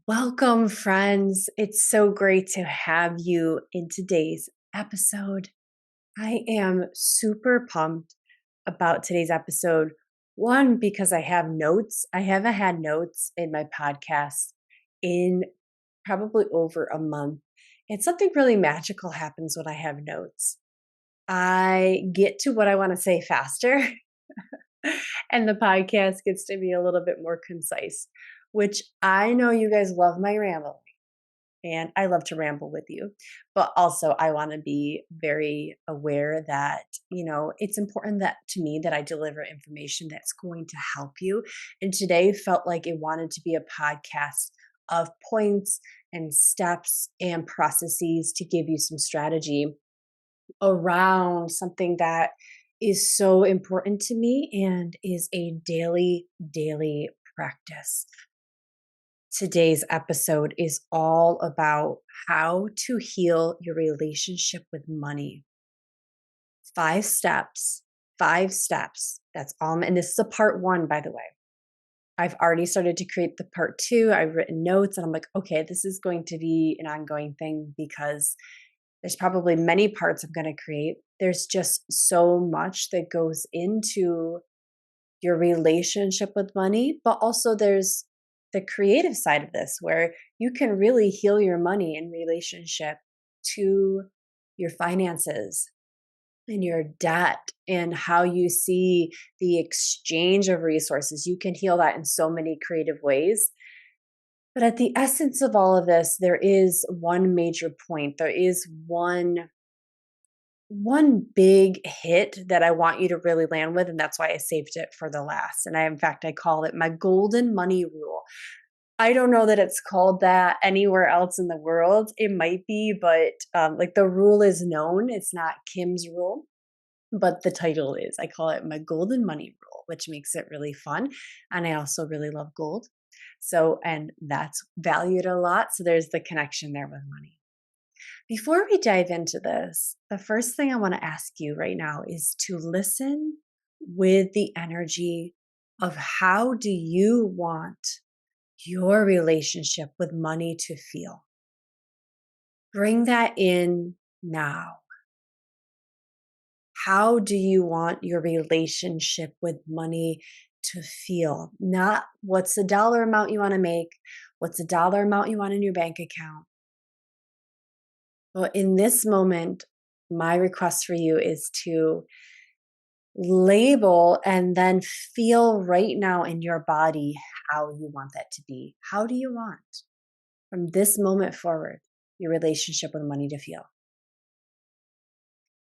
Welcome, friends. It's so great to have you in today's episode. I am super pumped about today's episode. One, because I have notes. I haven't had notes in my podcast in probably over a month. And something really magical happens when I have notes. I get to what I want to say faster, and the podcast gets to be a little bit more concise, which I know you guys love my ramble and I love to ramble with you. But also, I want to be very aware that, it's important that to me that I deliver information that's going to help you. And today felt like it wanted to be a podcast of points and steps and processes to give you some strategy around something that is so important to me and is a daily practice. Today's episode is all about how to heal your relationship with money. 5 steps, 5 steps. That's all. And this is a part one, by the way. I've already started to create the part two. I've written notes and I'm like, okay, this is going to be an ongoing thing because there's probably many parts I'm going to create. There's just so much that goes into your relationship with money, but also there's the creative side of this where you can really heal your money in relationship to your finances and your debt and how you see the exchange of resources. You can heal that in so many creative ways. But at the essence of all of this, there is one major point. There is one big hit that I want you to really land with, and that's why I saved it for the last. And in fact, I call it my golden money rule. I don't know that it's called that anywhere else in the world. It might be, but like the rule is known. It's not Kim's rule, but the title is. I call it my golden money rule, which makes it really fun. And I also really love gold. So, and that's valued a lot. So there's the connection there with money. Before we dive into this, the first thing I want to ask you right now is to listen with the energy of how do you want your relationship with money to feel? Bring that in now. How do you want your relationship with money to feel? Not what's the dollar amount you want to make, what's the dollar amount you want in your bank account. Well, in this moment, my request for you is to label and then feel right now in your body how you want that to be. How do you want from this moment forward your relationship with money to feel?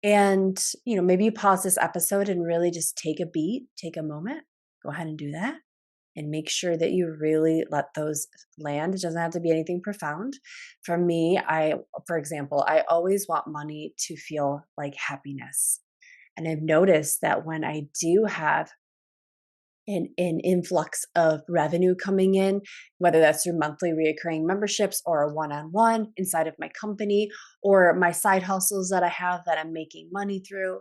And, maybe you pause this episode and really just take a beat, take a moment, go ahead and do that. And make sure that you really let those land. It doesn't have to be anything profound. For me, for example, I always want money to feel like happiness. And I've noticed that when I do have an influx of revenue coming in, whether that's through monthly reoccurring memberships or a one-on-one inside of my company or my side hustles that I have that I'm making money through,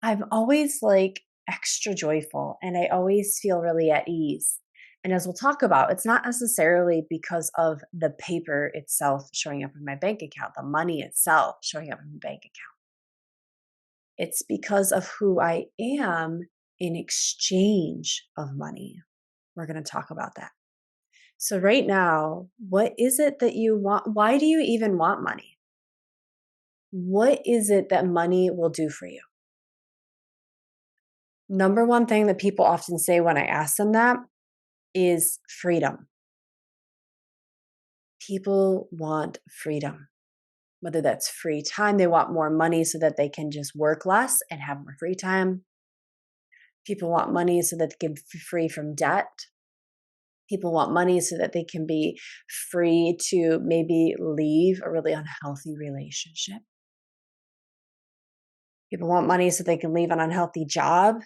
I'm always like extra joyful and I always feel really at ease. And as we'll talk about, it's not necessarily because of the paper itself showing up in my bank account, the money itself showing up in my bank account. It's because of who I am in exchange of money. We're going to talk about that. So, right now, what is it that you want? Why do you even want money? What is it that money will do for you? Number one thing that people often say when I ask them that is freedom. People want freedom, whether that's free time, they want more money so that they can just work less and have more free time. People want money so that they can be free from debt. People want money so that they can be free to maybe leave a really unhealthy relationship. People want money so they can leave an unhealthy job,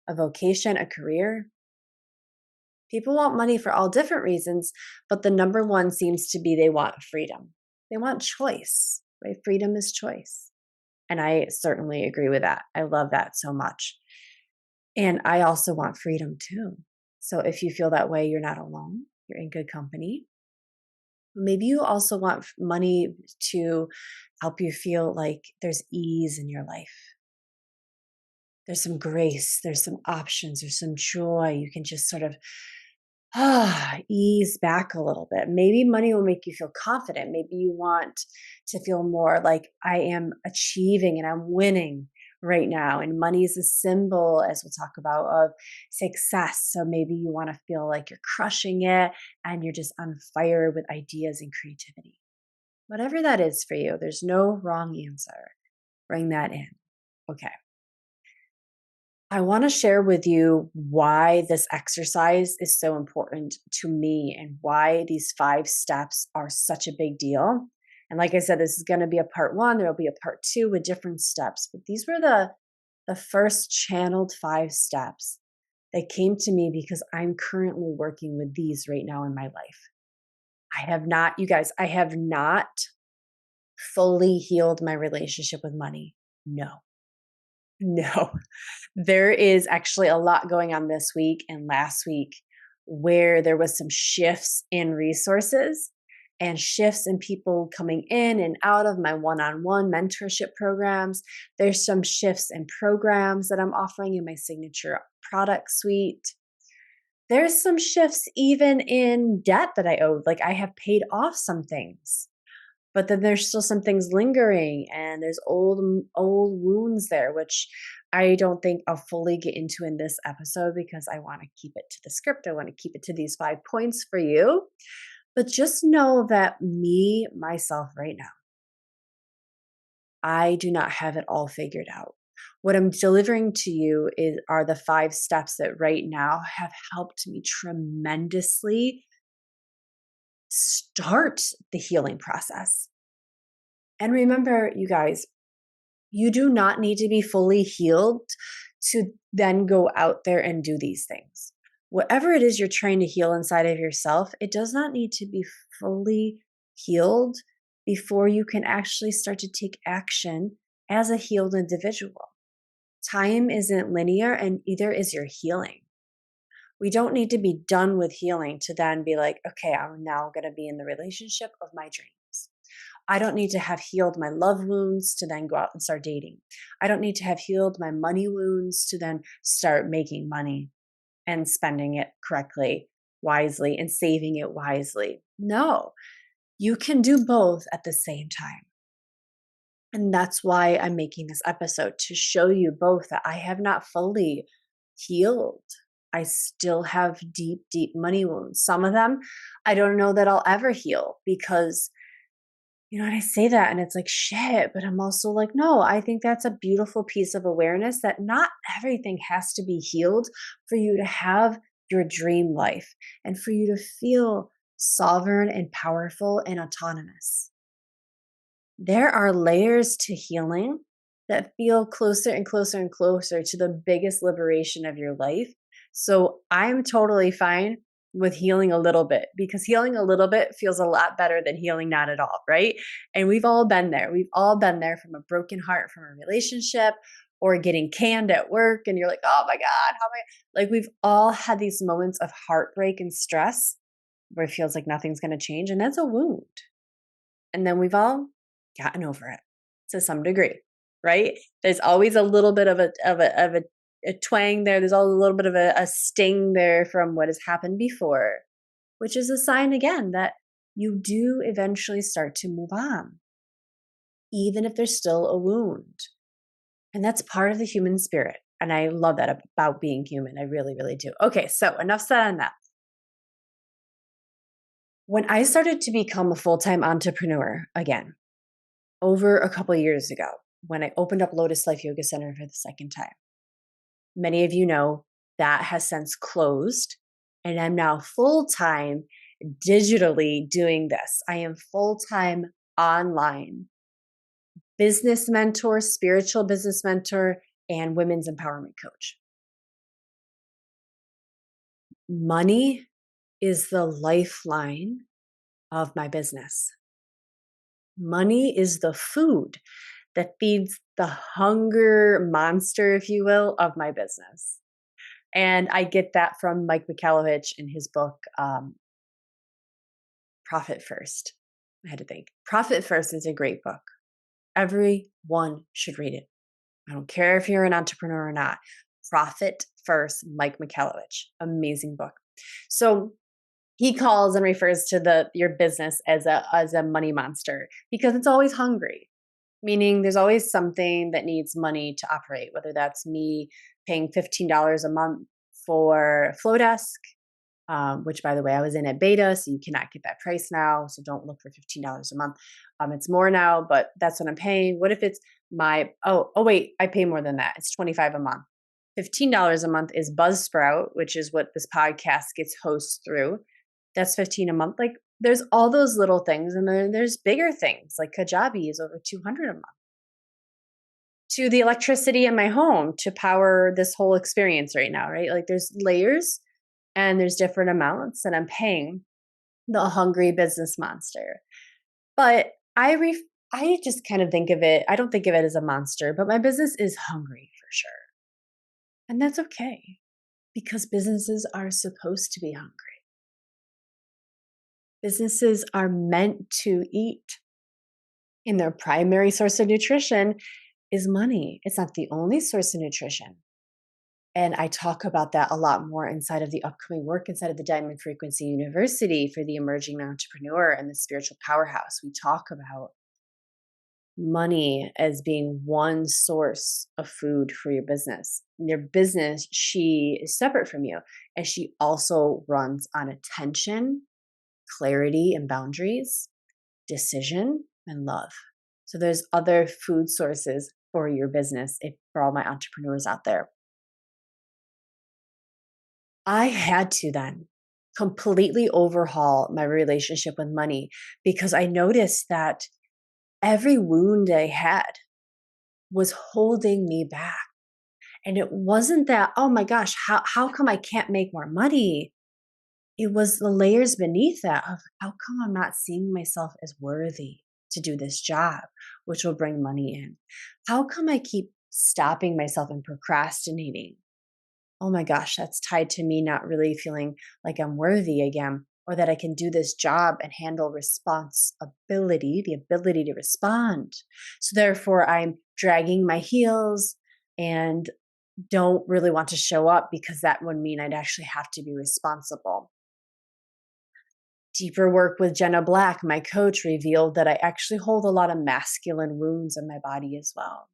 a vocation, a career. People want money for all different reasons, but the number one seems to be they want freedom. They want choice, right? Freedom is choice. And I certainly agree with that. I love that so much. And I also want freedom too. So if you feel that way, you're not alone. You're in good company. Maybe you also want money to help you feel like there's ease in your life. There's some grace, there's some options, there's some joy. You can just sort of ease back a little bit. Maybe money will make you feel confident. Maybe you want to feel more like I am achieving and I'm winning right now. And money is a symbol, as we'll talk about, of success. So maybe you want to feel like you're crushing it and you're just on fire with ideas and creativity. Whatever that is for you, there's no wrong answer. Bring that in. Okay. I want to share with you why this exercise is so important to me and why these 5 steps are such a big deal. And like I said, this is going to be a part 1. There will be a part 2 with different steps, but these were the first channeled 5 steps that came to me because I'm currently working with these right now in my life. I have not, you guys, I have not fully healed my relationship with money. No. No. There is actually a lot going on this week and last week where there was some shifts in resources and shifts in people coming in and out of my one-on-one mentorship programs. There's some shifts in programs that I'm offering in my signature product suite. There's some shifts even in debt that I owed. Like I have paid off some things, but then there's still some things lingering and there's old wounds there, which I don't think I'll fully get into in this episode because I want to keep it to the script. I want to keep it to these 5 points for you. But just know that me, myself, right now, I do not have it all figured out. What I'm delivering to you are the 5 steps that right now have helped me tremendously start the healing process. And remember, you guys, you do not need to be fully healed to then go out there and do these things. Whatever it is you're trying to heal inside of yourself, it does not need to be fully healed before you can actually start to take action as a healed individual. Time isn't linear, and either is your healing. We don't need to be done with healing to then be like, okay, I'm now going to be in the relationship of my dreams. I don't need to have healed my love wounds to then go out and start dating. I don't need to have healed my money wounds to then start making money and spending it correctly, wisely, and saving it wisely. No, you can do both at the same time. And that's why I'm making this episode to show you both that I have not fully healed. I still have deep, deep money wounds. Some of them I don't know that I'll ever heal because and I say that and it's like, shit, but I'm also like, no, I think that's a beautiful piece of awareness that not everything has to be healed for you to have your dream life and for you to feel sovereign and powerful and autonomous. There are layers to healing that feel closer and closer and closer to the biggest liberation of your life. So I'm totally fine with healing a little bit because healing a little bit feels a lot better than healing not at all, right? And we've all been there. We've all been there from a broken heart from a relationship or getting canned at work and you're like, "Oh my god, how am I?" Like we've all had these moments of heartbreak and stress where it feels like nothing's going to change and that's a wound. And then we've all gotten over it to some degree, right? There's always a little bit of a twang there. There's always a little bit of a sting there from what has happened before, which is a sign again that you do eventually start to move on, even if there's still a wound. And that's part of the human spirit. And I love that about being human. I really, really do. Okay, so enough said on that. When I started to become a full-time entrepreneur again, over a couple of years ago, when I opened up Lotus Life Yoga Center for the second time, many of you know that has since closed, and I'm now full-time digitally doing this. I am full-time online business mentor, spiritual business mentor, and women's empowerment coach. Money is the lifeline of my business. Money is the food that feeds the hunger monster, if you will, of my business. And I get that from Mike Michalowicz in his book, Profit First. I had to think. Profit First is a great book. Everyone should read it. I don't care if you're an entrepreneur or not. Profit First, Mike Michalowicz. Amazing book. So he calls and refers to your business as a money monster because it's always hungry. Meaning there's always something that needs money to operate, whether that's me paying $15 a month for Flowdesk, which by the way, I was in at beta, so you cannot get that price now. So don't look for $15 a month. It's more now, but that's what I'm paying. What if it's oh wait, I pay more than that. It's $25 a month. $15 a month is Buzzsprout, which is what this podcast gets hosts through. That's $15 a month. Like there's all those little things, and then there's bigger things like Kajabi is over $200 a month. To the electricity in my home to power this whole experience right now, right? Like there's layers and there's different amounts, and I'm paying the hungry business monster. But I just kind of think of it, I don't think of it as a monster, but my business is hungry for sure. And that's okay because businesses are supposed to be hungry. Businesses are meant to eat. And their primary source of nutrition is money. It's not the only source of nutrition. And I talk about that a lot more inside of the upcoming work inside of the Diamond Frequency University for the emerging entrepreneur and the spiritual powerhouse. We talk about money as being one source of food for your business. Your business, she is separate from you, and she also runs on attention, clarity and boundaries, decision, and love. So there's other food sources for your business for all my entrepreneurs out there. I had to then completely overhaul my relationship with money because I noticed that every wound I had was holding me back. And it wasn't that, oh my gosh, how come I can't make more money? It was the layers beneath that of how come I'm not seeing myself as worthy to do this job, which will bring money in? How come I keep stopping myself and procrastinating? Oh my gosh, that's tied to me not really feeling like I'm worthy again, or that I can do this job and handle responsibility, the ability to respond. So therefore, I'm dragging my heels and don't really want to show up because that would mean I'd actually have to be responsible. Deeper work with Jenna Black, my coach, revealed that I actually hold a lot of masculine wounds in my body as well.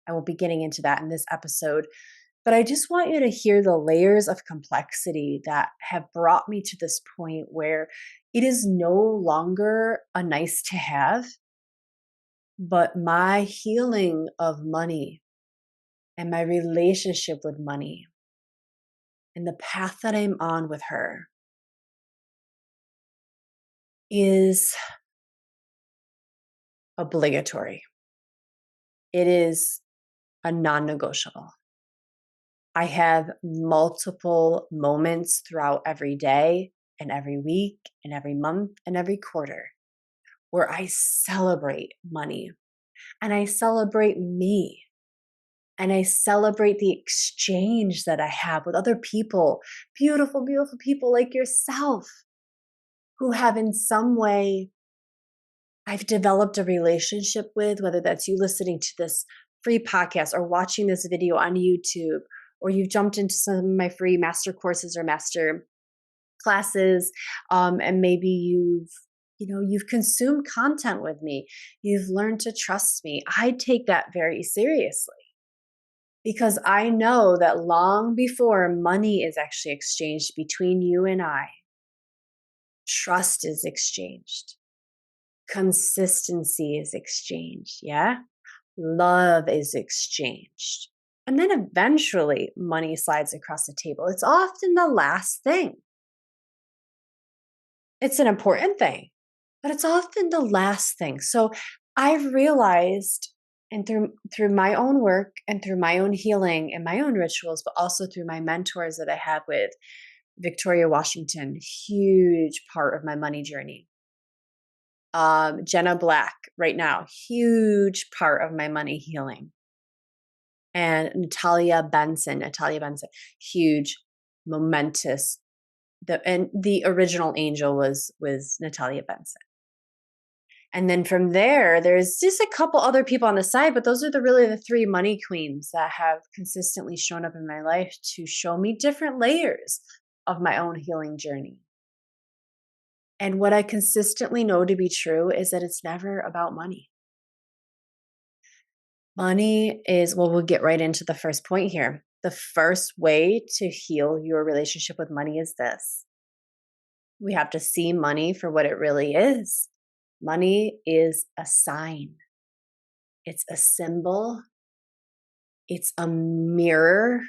I won't be getting into that in this episode, but I just want you to hear the layers of complexity that have brought me to this point where it is no longer a nice to have, but my healing of money and my relationship with money and the path that I'm on with her is obligatory. It is a non-negotiable. I have multiple moments throughout every day and every week and every month and every quarter where I celebrate money and I celebrate me and I celebrate the exchange that I have with other people, beautiful, beautiful people like yourself who have in some way I've developed a relationship with, whether that's you listening to this free podcast or watching this video on YouTube, or you've jumped into some of my free master courses or master classes, and maybe you've consumed content with me. You've learned to trust me. I take that very seriously because I know that long before money is actually exchanged between you and I, trust is exchanged. Consistency is exchanged. Yeah. Love is exchanged. And then eventually money slides across the table. It's often the last thing. It's an important thing, but it's often the last thing. So I've realized, and through my own work and through my own healing and my own rituals, but also through my mentors that I have with Victoria Washington, huge part of my money journey. Jenna Black right now, huge part of my money healing. And Natalia Benson, huge, momentous The original angel was Natalia Benson. And then from there, there's just a couple other people on the side, but those are really the three money queens that have consistently shown up in my life to show me different layers of my own healing journey. And what I consistently know to be true is that it's never about money. Money is, well, we'll get right into the first point here. The first way to heal your relationship with money is this: we have to see money for what it really is. Money is a sign, it's a symbol, it's a mirror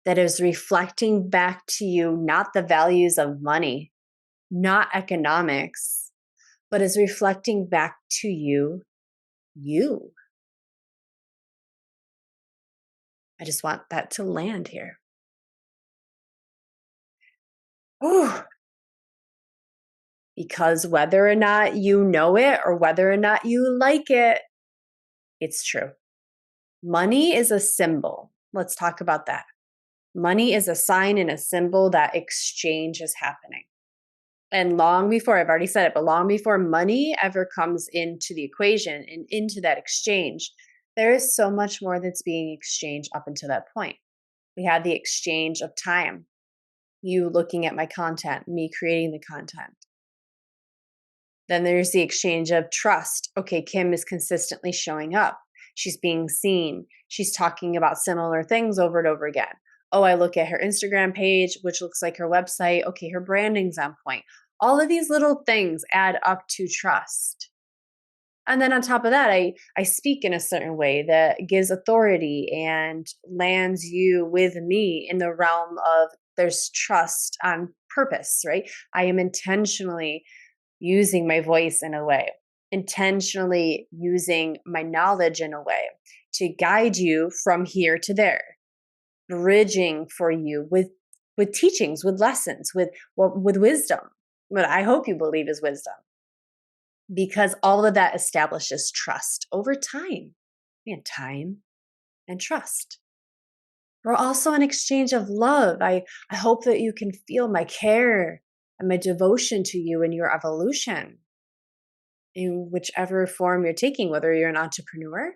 that is reflecting back to you not the values of money, not economics, but is reflecting back to you, you. I just want that to land here. Ooh. Because whether or not you know it or whether or not you like it, it's true. Money is a symbol. Let's talk about that. Money is a sign and a symbol that exchange is happening. And long before, I've already said it, but long before money ever comes into the equation and into that exchange, there is so much more that's being exchanged up until that point. We had the exchange of time, you looking at my content, me creating the content. Then there's the exchange of trust. Okay, Kim is consistently showing up. She's being seen. She's talking about similar things over and over again. Oh, I look at her Instagram page, which looks like her website. Okay, her branding's on point. All of these little things add up to trust. And then on top of that, I speak in a certain way that gives authority and lands you with me in the realm of there's trust on purpose, right? I am intentionally using my voice in a way, intentionally using my knowledge in a way to guide you from here to there, bridging for you with teachings, with lessons, with wisdom. What I hope you believe is wisdom, because all of that establishes trust over time, and time and trust. We're also an exchange of love. I hope that you can feel my care and my devotion to you and your evolution in whichever form you're taking, whether you're an entrepreneur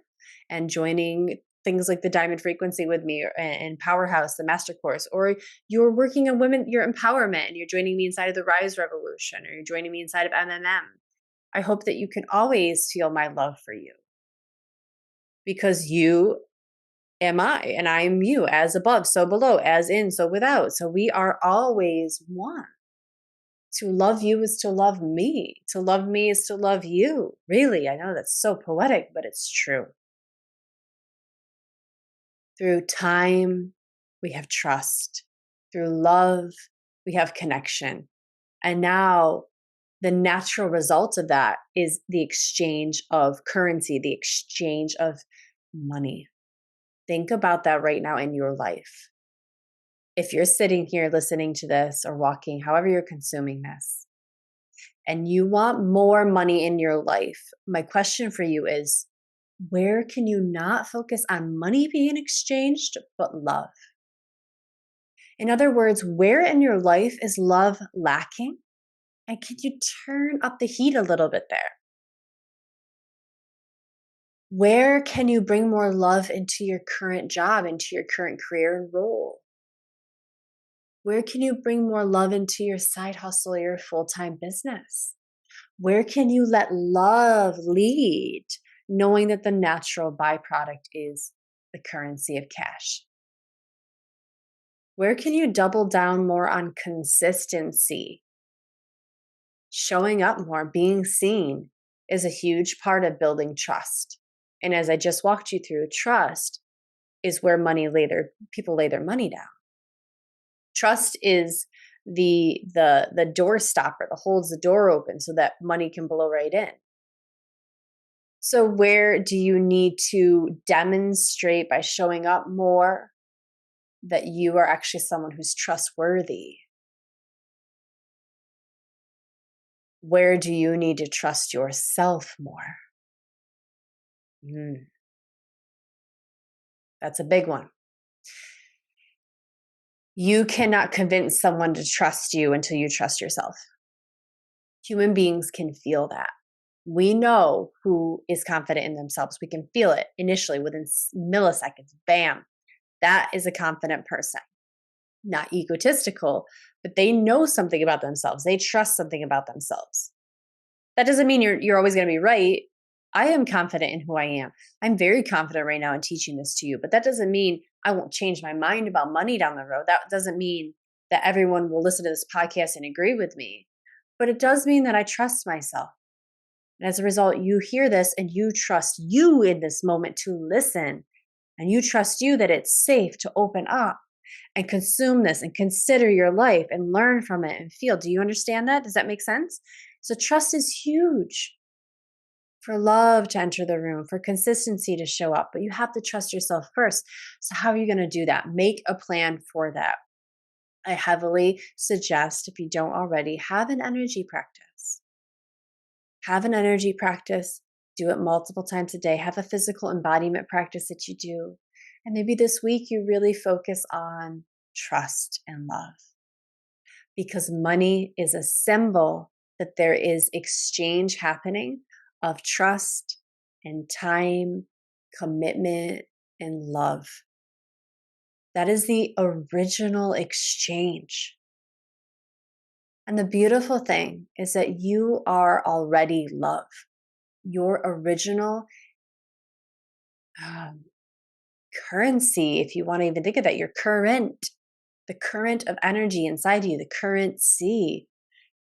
and joining things like the Diamond Frequency with me and Powerhouse, the master course, or you're working on women, your empowerment, and you're joining me inside of the Rise Revolution, or you're joining me inside of MMM. I hope that you can always feel my love for you, because you am I, and I am you, as above, so below, as in, so without. So we are always one. To love you is to love me. To love me is to love you. Really, I know that's so poetic, but it's true. Through time, we have trust. Through love, we have connection. And now the natural result of that is the exchange of currency, the exchange of money. Think about that right now in your life. If you're sitting here listening to this or walking, however you're consuming this, and you want more money in your life, my question for you is, where can you not focus on money being exchanged, but love? In other words, where in your life is love lacking? And can you turn up the heat a little bit there? Where can you bring more love into your current job, into your current career and role? Where can you bring more love into your side hustle or your full time business? Where can you let love lead, knowing that the natural byproduct is the currency of cash? Where can you double down more on consistency? Showing up more, being seen is a huge part of building trust. And as I just walked you through, trust is where people lay their money down. Trust is the door stopper that holds the door open so that money can blow right in. So where do you need to demonstrate by showing up more that you are actually someone who's trustworthy? Where do you need to trust yourself more? Mm, that's a big one. You cannot convince someone to trust you until you trust yourself. Human beings can feel that. We know who is confident in themselves. We can feel it initially within milliseconds. Bam. That is a confident person. Not egotistical, but they know something about themselves. They trust something about themselves. That doesn't mean you're always going to be right. I am confident in who I am. I'm very confident right now in teaching this to you, but that doesn't mean I won't change my mind about money down the road. That doesn't mean that everyone will listen to this podcast and agree with me, but it does mean that I trust myself. And as a result, you hear this and you trust you in this moment to listen, and you trust you that it's safe to open up and consume this and consider your life and learn from it and feel. Do you understand that? Does that make sense? So trust is huge for love to enter the room, for consistency to show up, but you have to trust yourself first. So how are you going to do that? Make a plan for that. I heavily suggest, if you don't already, have an energy practice. Have an energy practice. Do it multiple times a day. Have a physical embodiment practice that you do. And maybe this week you really focus on trust and love, because money is a symbol that there is exchange happening of trust and time, commitment, and love. That is the original exchange. And the beautiful thing is that you are already love. Your original um, currency, if you want to even think of that, your current, the current of energy inside you, the currency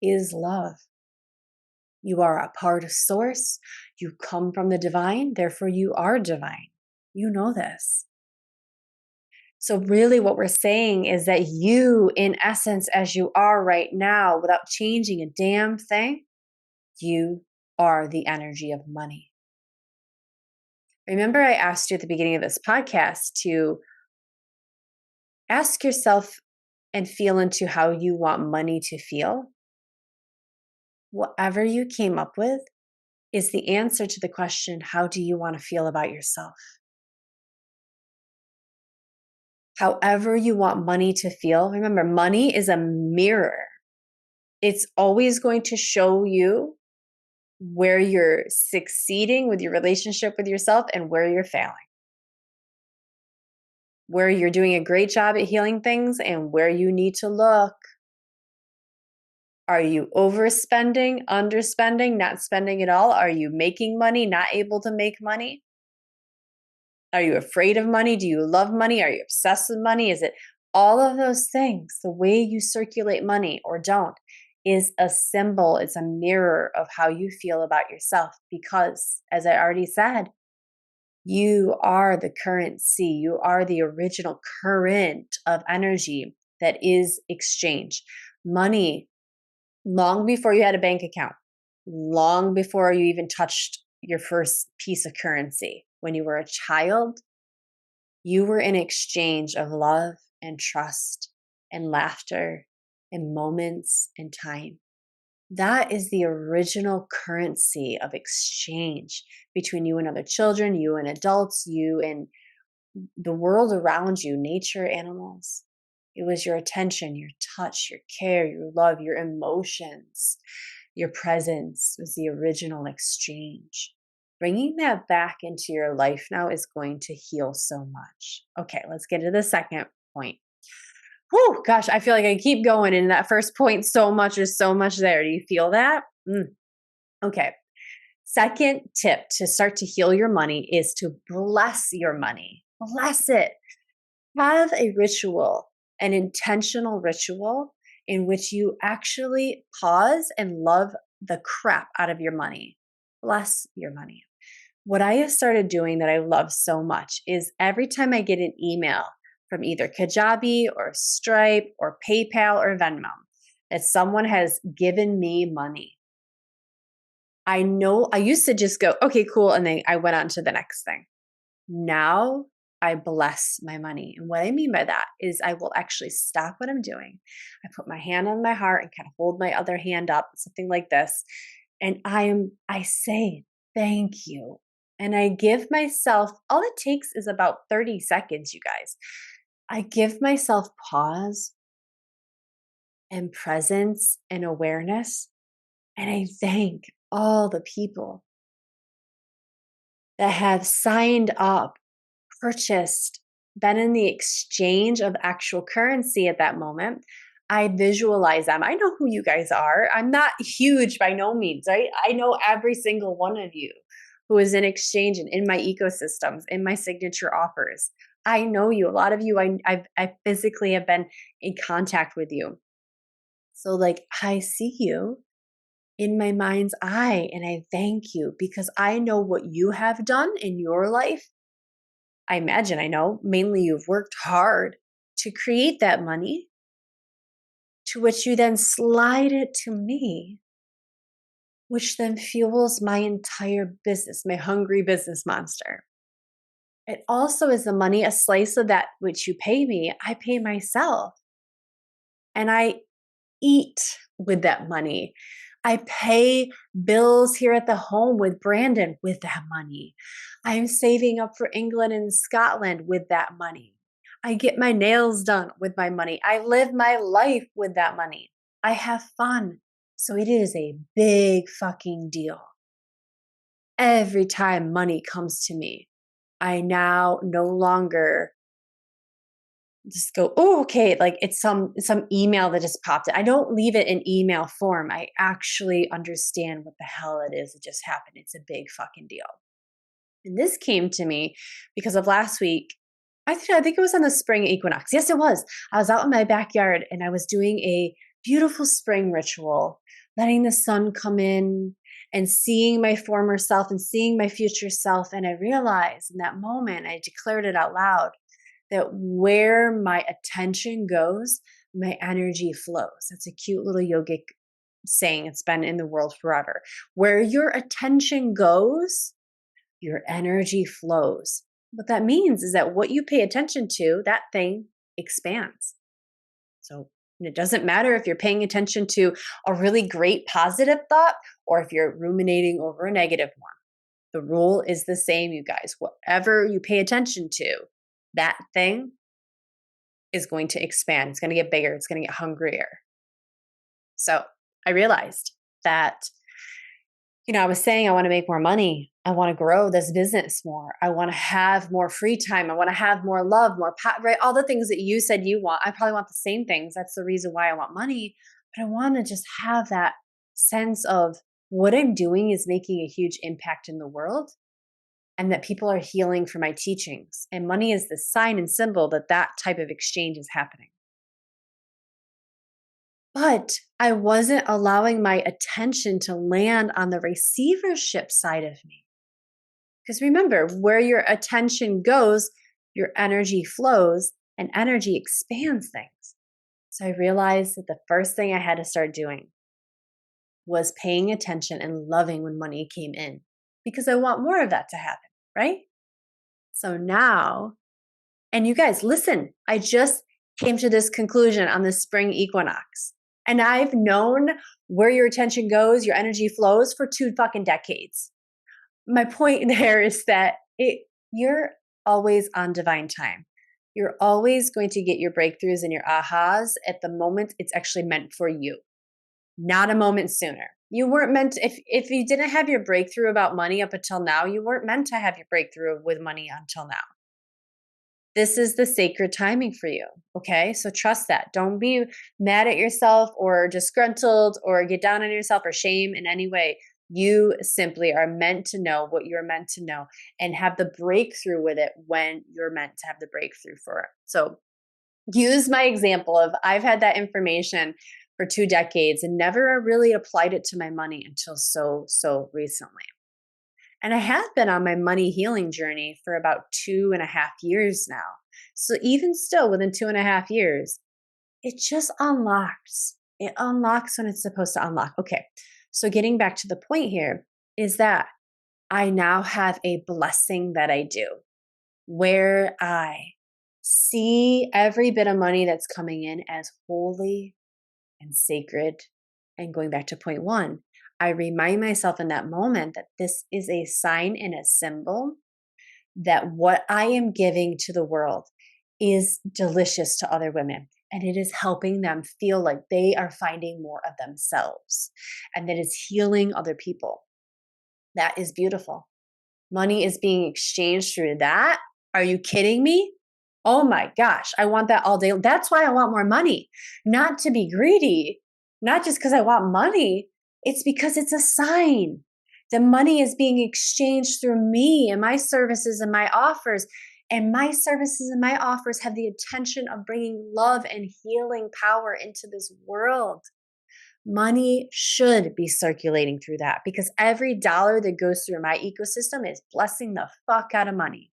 is love. You are a part of source. You come from the divine, therefore you are divine. You know this. So, really, what we're saying is that you, in essence, as you are right now, without changing a damn thing, you are the energy of money. Remember, I asked you at the beginning of this podcast to ask yourself and feel into how you want money to feel. Whatever you came up with is the answer to the question, how do you want to feel about yourself? However you want money to feel, remember, money is a mirror. It's always going to show you where you're succeeding with your relationship with yourself and where you're failing. Where you're doing a great job at healing things and where you need to look. Are you overspending, underspending, not spending at all? Are you making money, not able to make money? Are you afraid of money? Do you love money? Are you obsessed with money? Is it all of those things? The way you circulate money or don't is a symbol, it's a mirror of how you feel about yourself. Because, as I already said, you are the currency, you are the original current of energy that is exchange. Money, long before you had a bank account, long before you even touched your first piece of currency, when you were a child, you were in exchange of love and trust and laughter and moments and time. That is the original currency of exchange between you and other children, you and adults, you and the world around you, nature, animals. It was your attention, your touch, your care, your love, your emotions, your presence was the original exchange. Bringing that back into your life now is going to heal so much. Okay, let's get to the second point. Whew, gosh, I feel like I keep going in that first point so much. There's so much there. Do you feel that? Okay. Second tip to start to heal your money is to bless your money. Bless it. Have a ritual, an intentional ritual in which you actually pause and love the crap out of your money. Bless your money. What I have started doing that I love so much is every time I get an email from either Kajabi or Stripe or PayPal or Venmo that someone has given me money, I know I used to just go, okay, cool. And then I went on to the next thing. Now I bless my money. And what I mean by that is I will actually stop what I'm doing. I put my hand on my heart and kind of hold my other hand up, something like this. And I say, thank you. And I give myself, all it takes is about 30 seconds, you guys. I give myself pause and presence and awareness. And I thank all the people that have signed up, purchased, been in the exchange of actual currency at that moment. I visualize them. I know who you guys are. I'm not huge by no means, right? I know every single one of you who is in exchange and in my ecosystems, in my signature offers. I know you. A lot of you, I physically have been in contact with you. So, like, I see you in my mind's eye and I thank you because I know what you have done in your life. I imagine I know, mainly you've worked hard to create that money, to which you then slide it to me, which then fuels my entire business, my hungry business monster. It also is the money, a slice of that which you pay me, I pay myself. And I eat with that money. I pay bills here at the home with Brandon with that money. I'm saving up for England and Scotland with that money. I get my nails done with my money. I live my life with that money. I have fun. So it is a big fucking deal. Every time money comes to me, I now no longer just go, oh, okay, like it's some email that just popped in. I don't leave it in email form. I actually understand what the hell it is that just happened. It's a big fucking deal. And this came to me because of last week. I think it was on the spring equinox. Yes, it was. I was out in my backyard and I was doing a beautiful spring ritual, letting the sun come in and seeing my former self and seeing my future self. And I realized in that moment, I declared it out loud that where my attention goes, my energy flows. That's a cute little yogic saying. It's been in the world forever. Where your attention goes, your energy flows. What that means is that what you pay attention to, that thing expands. So it doesn't matter if you're paying attention to a really great positive thought or if you're ruminating over a negative one. The rule is the same, you guys. Whatever you pay attention to, that thing is going to expand. It's going to get bigger. It's going to get hungrier. So I realized that, I was saying I want to make more money. I want to grow this business more. I want to have more free time. I want to have more love, more right? All the things that you said you want. I probably want the same things. That's the reason why I want money. But I want to just have that sense of what I'm doing is making a huge impact in the world and that people are healing from my teachings. And money is the sign and symbol that that type of exchange is happening. But I wasn't allowing my attention to land on the receivership side of me. Because remember, where your attention goes, your energy flows and energy expands things. So I realized that the first thing I had to start doing was paying attention and loving when money came in because I want more of that to happen, right? So now, and you guys, listen, I just came to this conclusion on the spring equinox. And I've known where your attention goes, your energy flows for 2 fucking decades. My point there is that you're always on divine time. You're always going to get your breakthroughs and your ahas at the moment it's actually meant for you, not a moment sooner. You weren't meant to, if you didn't have your breakthrough about money up until now, you weren't meant to have your breakthrough with money until now. This is the sacred timing for you. Okay. So trust that. Don't be mad at yourself or disgruntled or get down on yourself or shame in any way. You simply are meant to know what you're meant to know and have the breakthrough with it when you're meant to have the breakthrough for it. So use my example of I've had that information for 2 decades and never really applied it to my money until so recently. And I have been on my money healing journey for about 2.5 years now. So even still, within 2.5 years, it just unlocks. It unlocks when it's supposed to unlock. Okay. So getting back to the point here is that I now have a blessing that I do where I see every bit of money that's coming in as holy and sacred. And going back to point one, I remind myself in that moment that this is a sign and a symbol that what I am giving to the world is delicious to other women. And it is helping them feel like they are finding more of themselves and that is healing other people. That is beautiful. Money is being exchanged through that. Are you kidding me? Oh my gosh, I want that all day. That's why I want more money, not to be greedy, not just because I want money. It's because it's a sign. The money is being exchanged through me and my services and my offers. And my services and my offers have the intention of bringing love and healing power into this world. Money should be circulating through that because every dollar that goes through my ecosystem is blessing the fuck out of money.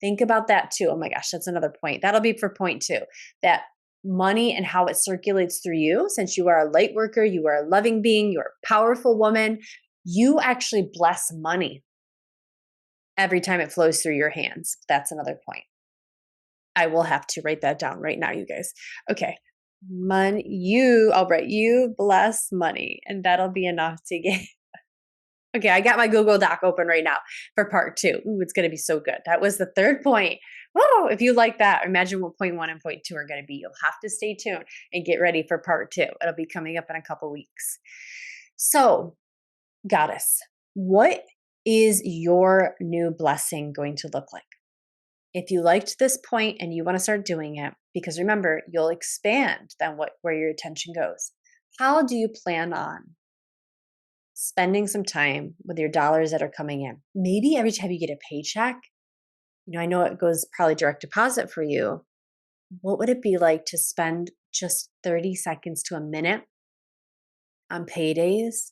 Think about that too. Oh my gosh, that's another point. That'll be for point two. That money and how it circulates through you, since you are a light worker, you are a loving being, you're a powerful woman, you actually bless money every time it flows through your hands. That's another point. I will have to write that down right now, you guys. Okay. I'll write you bless money, and that'll be enough to get. Okay, I got my Google Doc open right now for part two. Ooh, it's going to be so good. That was the third point. Oh, if you like that, imagine what point one and point two are going to be. You'll have to stay tuned and get ready for part two. It'll be coming up in a couple weeks. So, Goddess, what is your new blessing going to look like? If you liked this point and you want to start doing it, because remember, you'll expand then where your attention goes. How do you plan on spending some time with your dollars that are coming in? Maybe every time you get a paycheck, I know it goes probably direct deposit for you. What would it be like to spend just 30 seconds to a minute on paydays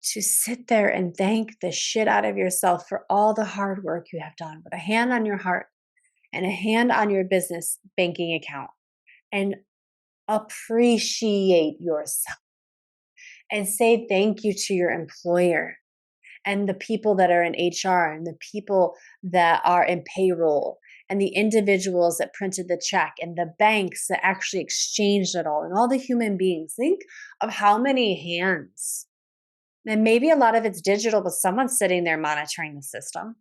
to sit there and thank the shit out of yourself for all the hard work you have done with a hand on your heart and a hand on your business banking account, and appreciate yourself and say thank you to your employer and the people that are in HR and the people that are in payroll and the individuals that printed the check and the banks that actually exchanged it all and all the human beings. Think of how many hands. And maybe a lot of it's digital, but someone's sitting there monitoring the system.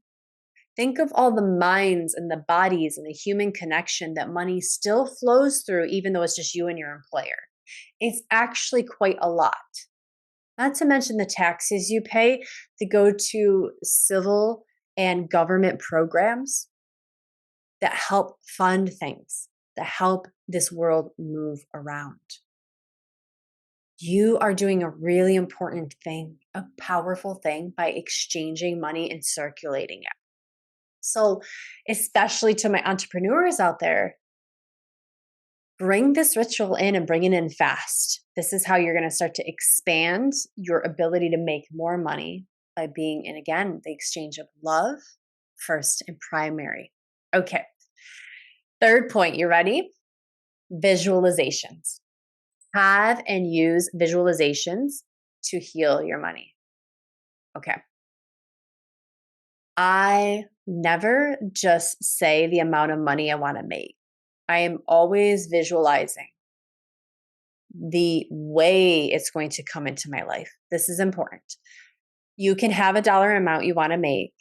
Think of all the minds and the bodies and the human connection that money still flows through, even though it's just you and your employer. It's actually quite a lot. Not to mention the taxes you pay to go to civil and government programs that help fund things, that help this world move around. You are doing a really important thing, a powerful thing by exchanging money and circulating it. So, especially to my entrepreneurs out there, bring this ritual in and bring it in fast. This is how you're going to start to expand your ability to make more money by being in, again, the exchange of love first and primary. Okay. Third point, you ready? Visualizations. Have and use visualizations to heal your money. Okay. I never just say the amount of money I want to make. I am always visualizing the way it's going to come into my life. This is important. You can have a dollar amount you want to make,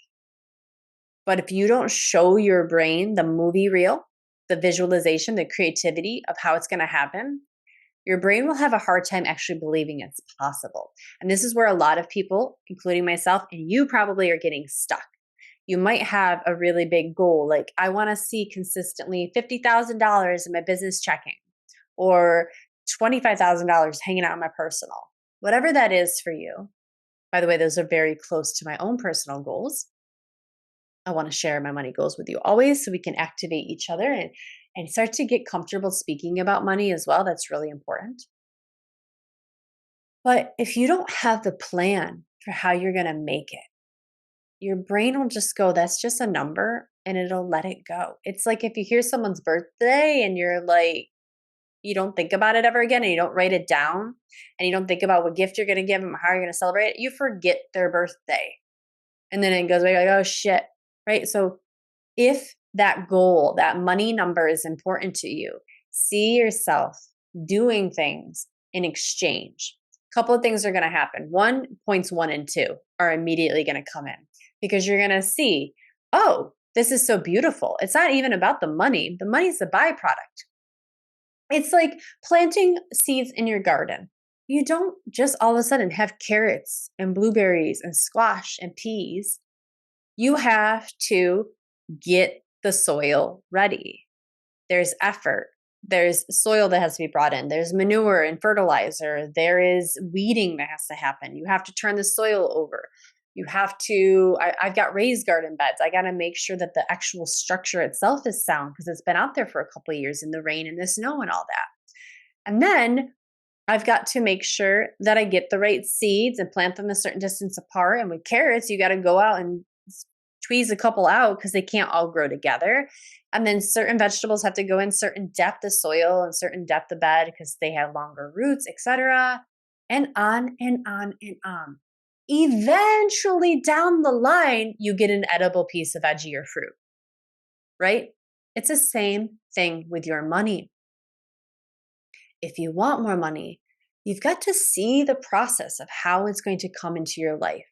but if you don't show your brain the movie reel, the visualization, the creativity of how it's going to happen, your brain will have a hard time actually believing it's possible. And this is where a lot of people, including myself, and you probably are getting stuck. You might have a really big goal, like I want to see consistently $50,000 in my business checking or $25,000 hanging out in my personal, whatever that is for you. By the way, those are very close to my own personal goals. I want to share my money goals with you always so we can activate each other and start to get comfortable speaking about money as well. That's really important. But if you don't have the plan for how you're going to make it, your brain will just go, that's just a number, and it'll let it go. It's like if you hear someone's birthday and you're like, you don't think about it ever again and you don't write it down and you don't think about what gift you're going to give them or how you're going to celebrate it, you forget their birthday. And then it goes away like, oh shit, right? So if that goal, that money number is important to you, see yourself doing things in exchange. A couple of things are going to happen. Points 1 and 2 are immediately going to come in because you're going to see, oh, this is so beautiful. It's not even about the money. The money's the byproduct. It's like planting seeds in your garden. You don't just all of a sudden have carrots and blueberries and squash and peas. You have to get the soil ready. There's effort. There's soil that has to be brought in. There's manure and fertilizer. There is weeding that has to happen. You have to turn the soil over. You have to, I've got raised garden beds. I got to make sure that the actual structure itself is sound because it's been out there for a couple of years in the rain and the snow and all that. And then I've got to make sure that I get the right seeds and plant them a certain distance apart. And with carrots, you got to go out and squeeze a couple out because they can't all grow together. And then certain vegetables have to go in certain depth of soil and certain depth of bed because they have longer roots, etc. And on and on and on. Eventually down the line, you get an edible piece of veggie or fruit, right? It's the same thing with your money. If you want more money, you've got to see the process of how it's going to come into your life.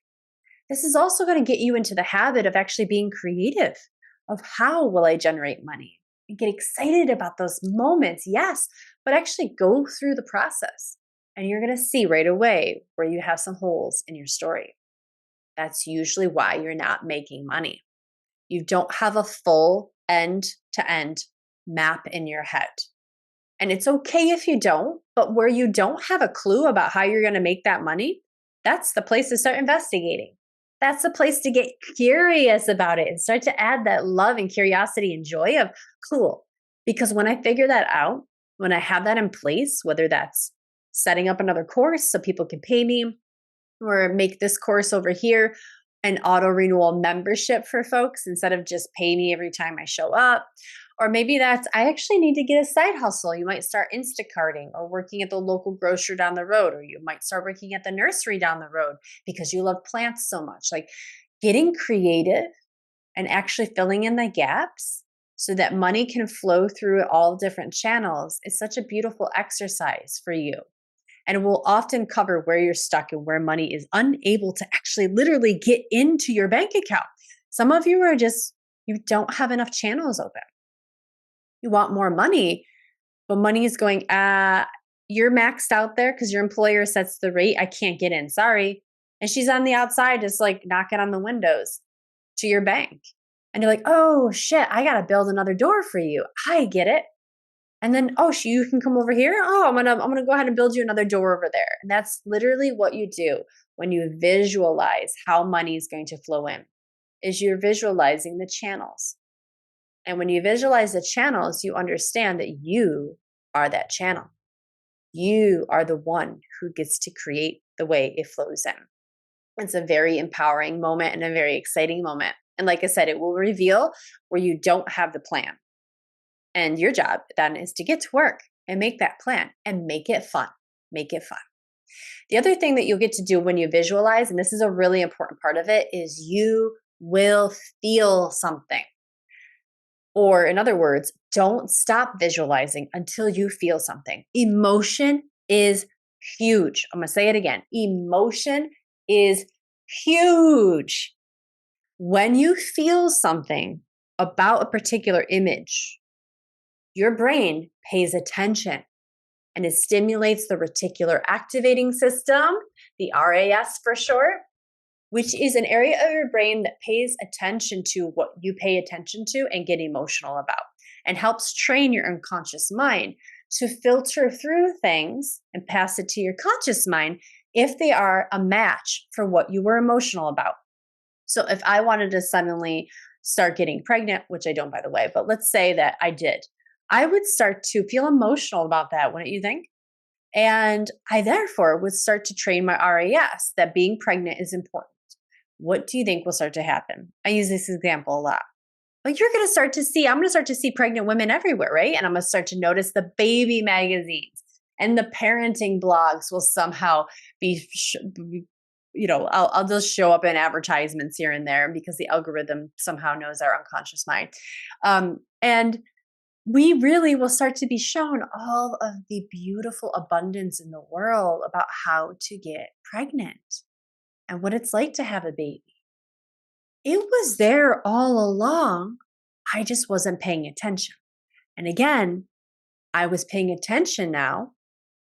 This is also going to get you into the habit of actually being creative of how will I generate money and get excited about those moments. Yes, but actually go through the process and you're going to see right away where you have some holes in your story. That's usually why you're not making money. You don't have a full end to end map in your head. And it's okay if you don't, but where you don't have a clue about how you're going to make that money, that's the place to start investigating. That's the place to get curious about it and start to add that love and curiosity and joy of cool. Because when I figure that out, when I have that in place, whether that's setting up another course so people can pay me or make this course over here an auto renewal membership for folks instead of just pay me every time I show up. Or maybe that's, I actually need to get a side hustle. You might start Instacarting or working at the local grocery down the road, or you might start working at the nursery down the road because you love plants so much. Like getting creative and actually filling in the gaps so that money can flow through all different channels is such a beautiful exercise for you. And it will often cover where you're stuck and where money is unable to actually literally get into your bank account. Some of you are just, you don't have enough channels open. You want more money, but money is going, you're maxed out there because your employer sets the rate. I can't get in. Sorry. And she's on the outside, just like knocking on the windows to your bank. And you're like, oh shit, I got to build another door for you. I get it. And then, oh, you can come over here. Oh, I'm gonna go ahead and build you another door over there. And that's literally what you do when you visualize how money is going to flow in, is you're visualizing the channels. And when you visualize the channels, you understand that you are that channel. You are the one who gets to create the way it flows in. It's a very empowering moment and a very exciting moment. And like I said, it will reveal where you don't have the plan. And your job then is to get to work and make that plan and make it fun. Make it fun. The other thing that you'll get to do when you visualize, and this is a really important part of it, is you will feel something. Or in other words, don't stop visualizing until you feel something. Emotion is huge. I'm going to say it again. Emotion is huge. When you feel something about a particular image, your brain pays attention and it stimulates the reticular activating system, the RAS for short, which is an area of your brain that pays attention to what you pay attention to and get emotional about, and helps train your unconscious mind to filter through things and pass it to your conscious mind if they are a match for what you were emotional about. So if I wanted to suddenly start getting pregnant, which I don't, by the way, but let's say that I did, I would start to feel emotional about that, wouldn't you think? And I therefore would start to train my RAS that being pregnant is important. What do you think will start to happen? I use this example a lot. But you're going to start to see, I'm going to start to see pregnant women everywhere, right? And I'm going to start to notice the baby magazines and the parenting blogs will somehow be, I'll just show up in advertisements here and there because the algorithm somehow knows our unconscious mind. And we really will start to be shown all of the beautiful abundance in the world about how to get pregnant and what it's like to have a baby. It was there all along. I just wasn't paying attention. And again, I was paying attention now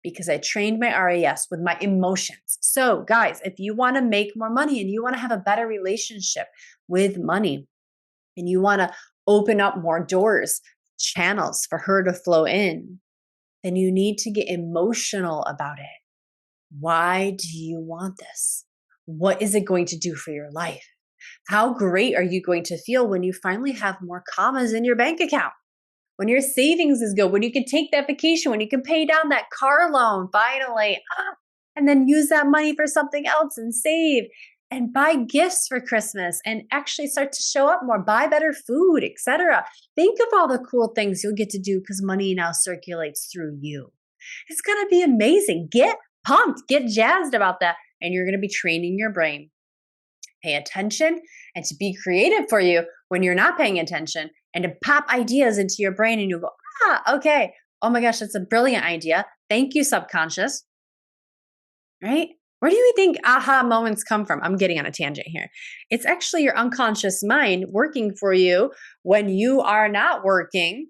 because I trained my RAS with my emotions. So, guys, if you want to make more money and you want to have a better relationship with money and you want to open up more doors, channels for her to flow in, then you need to get emotional about it. Why do you want this? What is it going to do for your life? How great are you going to feel when you finally have more commas in your bank account? When your savings is good, when you can take that vacation, when you can pay down that car loan finally, and then use that money for something else and save and buy gifts for Christmas and actually start to show up more, buy better food, etc. Think of all the cool things you'll get to do because money now circulates through you. It's going to be amazing. Get pumped, get jazzed about that. And you're going to be training your brain pay attention and to be creative for you when you're not paying attention and to pop ideas into your brain and you go, okay. Oh my gosh, that's a brilliant idea. Thank you, subconscious. Right? Where do you think aha moments come from? I'm getting on a tangent here. It's actually your unconscious mind working for you when you are not working.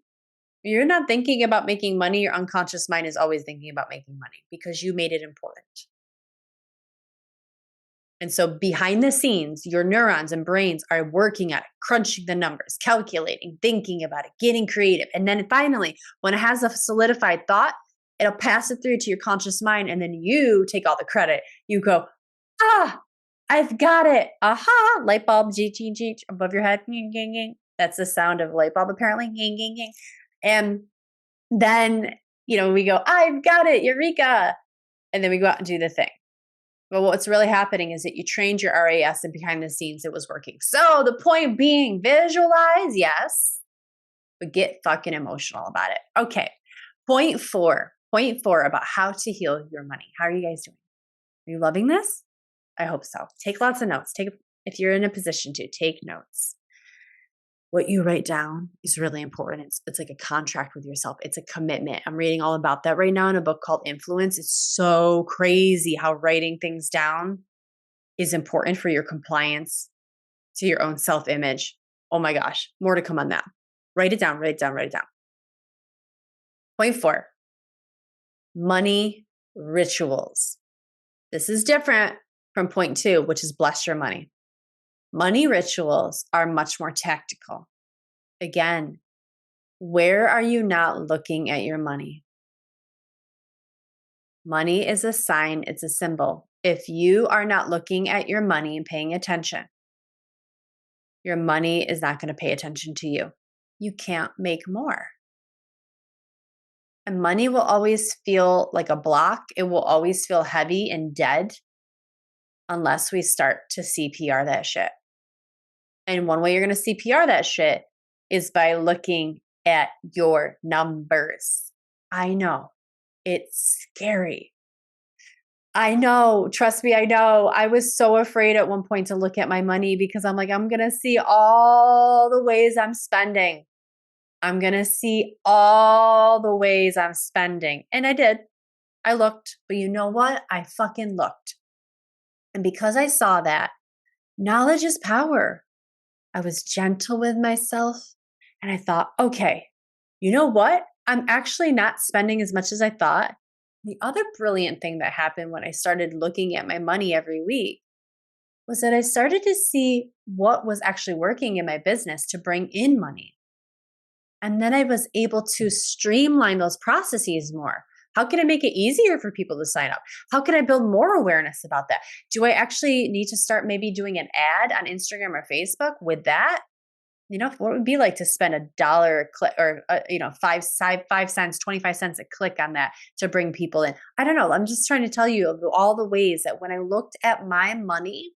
You're not thinking about making money. Your unconscious mind is always thinking about making money because you made it important. And so behind the scenes, your neurons and brains are working at it, crunching the numbers, calculating, thinking about it, getting creative. And then finally, when it has a solidified thought, it'll pass it through to your conscious mind. And then you take all the credit. You go, I've got it. Aha, light bulb, above your head. That's the sound of light bulb, apparently. And then, we go, I've got it, eureka. And then we go out and do the thing. But what's really happening is that you trained your RAS and behind the scenes it was working. So the point being, visualize, yes, but get fucking emotional about it. Okay. Point four about how to heal your money. How are you guys doing? Are you loving this? I hope so. Take lots of notes. If you're in a position to, take notes. What you write down is really important. It's like a contract with yourself. It's a commitment. I'm reading all about that right now in a book called Influence. It's so crazy how writing things down is important for your compliance to your own self-image. Oh my gosh, more to come on that. Write it down, write it down, write it down. Point 4, money rituals. This is different from point 2, which is bless your money. Money rituals are much more tactical. Again, where are you not looking at your money? Money is a sign, it's a symbol. If you are not looking at your money and paying attention, your money is not going to pay attention to you. You can't make more. And money will always feel like a block. It will always feel heavy and dead unless we start to CPR that shit. And one way you're going to CPR that shit is by looking at your numbers. I know. It's scary. I know. Trust me, I know. I was so afraid at one point to look at my money because I'm like, I'm going to see all the ways I'm spending. I'm going to see all the ways I'm spending. And I did. I looked. But you know what? I fucking looked. And because I saw that, knowledge is power. I was gentle with myself and I thought, okay, you know what? I'm actually not spending as much as I thought. The other brilliant thing that happened when I started looking at my money every week was that I started to see what was actually working in my business to bring in money. And then I was able to streamline those processes more. How can I make it easier for people to sign up? How can I build more awareness about that? Do I actually need to start maybe doing an ad on Instagram or Facebook with that? What would it be like to spend $1 a click or, 5 cents, 25 cents a click on that to bring people in? I don't know. I'm just trying to tell you of all the ways that when I looked at my money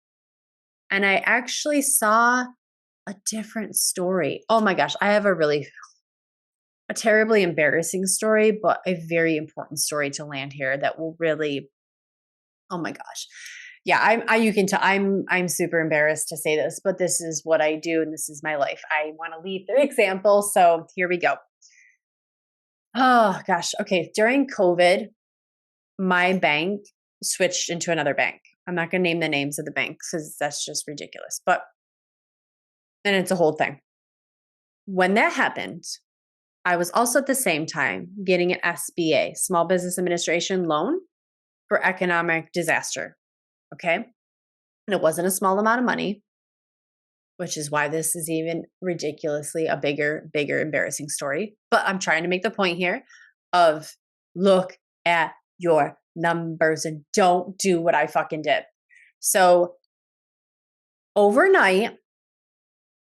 and I actually saw a different story. Oh my gosh, I have a terribly embarrassing story, but a very important story to land here that will really, oh my gosh. Yeah, you can tell I'm super embarrassed to say this, but this is what I do and this is my life. I want to lead through example. So here we go. Oh gosh. Okay. During COVID, my bank switched into another bank. I'm not going to name the names of the banks because that's just ridiculous. But And it's a whole thing. When that happened, I was also at the same time getting an SBA, Small Business Administration loan for economic disaster. Okay. And it wasn't a small amount of money, which is why this is even ridiculously a bigger, embarrassing story. But I'm trying to make the point here of look at your numbers and don't do what I fucking did. So overnight,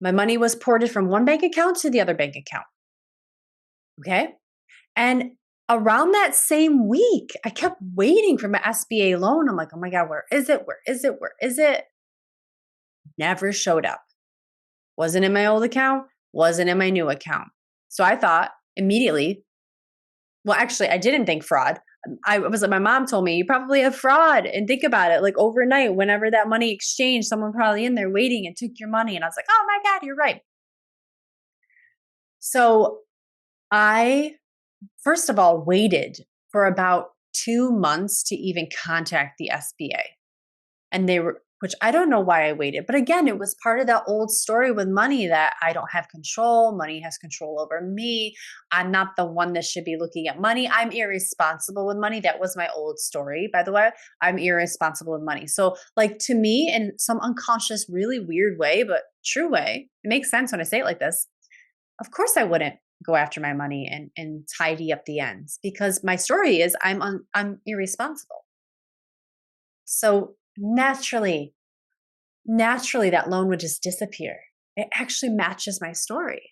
my money was ported from one bank account to the other bank account. Okay. And around that same week, I kept waiting for my SBA loan. I'm like, oh my God, where is it? Where is it? Where is it? Never showed up. Wasn't in my old account, wasn't in my new account. So I thought immediately, well, actually, I didn't think fraud. I was like, my mom told me, you probably have fraud. And think about it, like overnight, whenever that money exchanged, someone probably in there waiting and took your money. And I was like, oh my God, you're right. So I, first of all, waited for about 2 months to even contact the SBA. And they were, which I don't know why I waited. But again, it was part of that old story with money that I don't have control. Money has control over me. I'm not the one that should be looking at money. I'm irresponsible with money. That was my old story, by the way. I'm irresponsible with money. So, like, to me, in some unconscious, really weird way, but true way, it makes sense when I say it like this. Of course, I wouldn't go after my money and tidy up the ends because my story is I'm irresponsible. So naturally that loan would just disappear. It actually matches my story.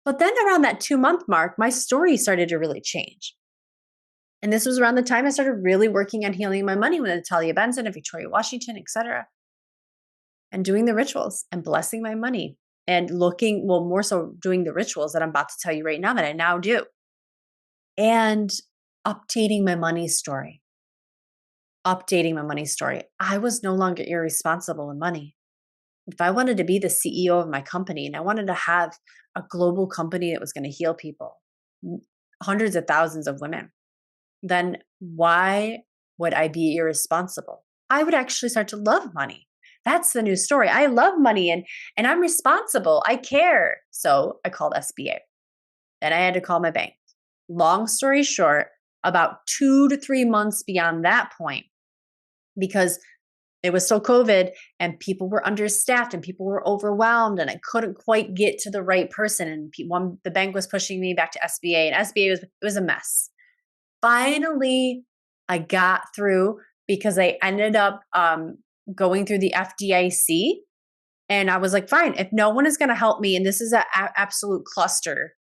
But then around that 2-month mark, my story started to really change. And this was around the time I started really working on healing my money with Natalia Benson and Victoria Washington, etc. And doing the rituals and blessing my money and looking, well, more so doing the rituals that I'm about to tell you right now that I now do. And updating my money story. I was no longer irresponsible with money. If I wanted to be the CEO of my company and I wanted to have a global company that was going to heal people, hundreds of thousands of women, then why would I be irresponsible? I would actually start to love money. That's the new story. I love money and I'm responsible. I care. So I called SBA. Then I had to call my bank. Long story short, about 2 to 3 months beyond that point, because it was still COVID and people were understaffed and people were overwhelmed and I couldn't quite get to the right person. And the bank was pushing me back to SBA and SBA it was a mess. Finally, I got through because I ended up going through the FDIC and I was like, fine, if no one is going to help me and this is an absolute cluster,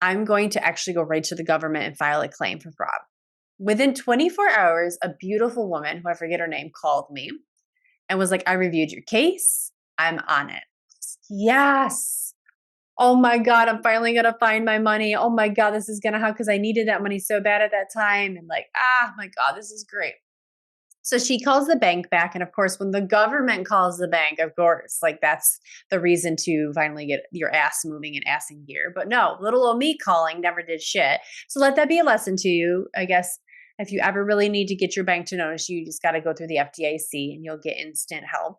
I'm going to actually go right to the government and file a claim for fraud. Within 24 hours, a beautiful woman, who I forget her name, called me and was like, I reviewed your case. I'm on it. Yes. Oh my God, I'm finally going to find my money. Oh my God, this is going to help because I needed that money so bad at that time. And like, my God, this is great. So she calls the bank back. And of course, when the government calls the bank, of course, like that's the reason to finally get your ass moving and ass in gear. But no, little old me calling never did shit. So let that be a lesson to you. I guess if you ever really need to get your bank to notice you, just got to go through the FDIC and you'll get instant help.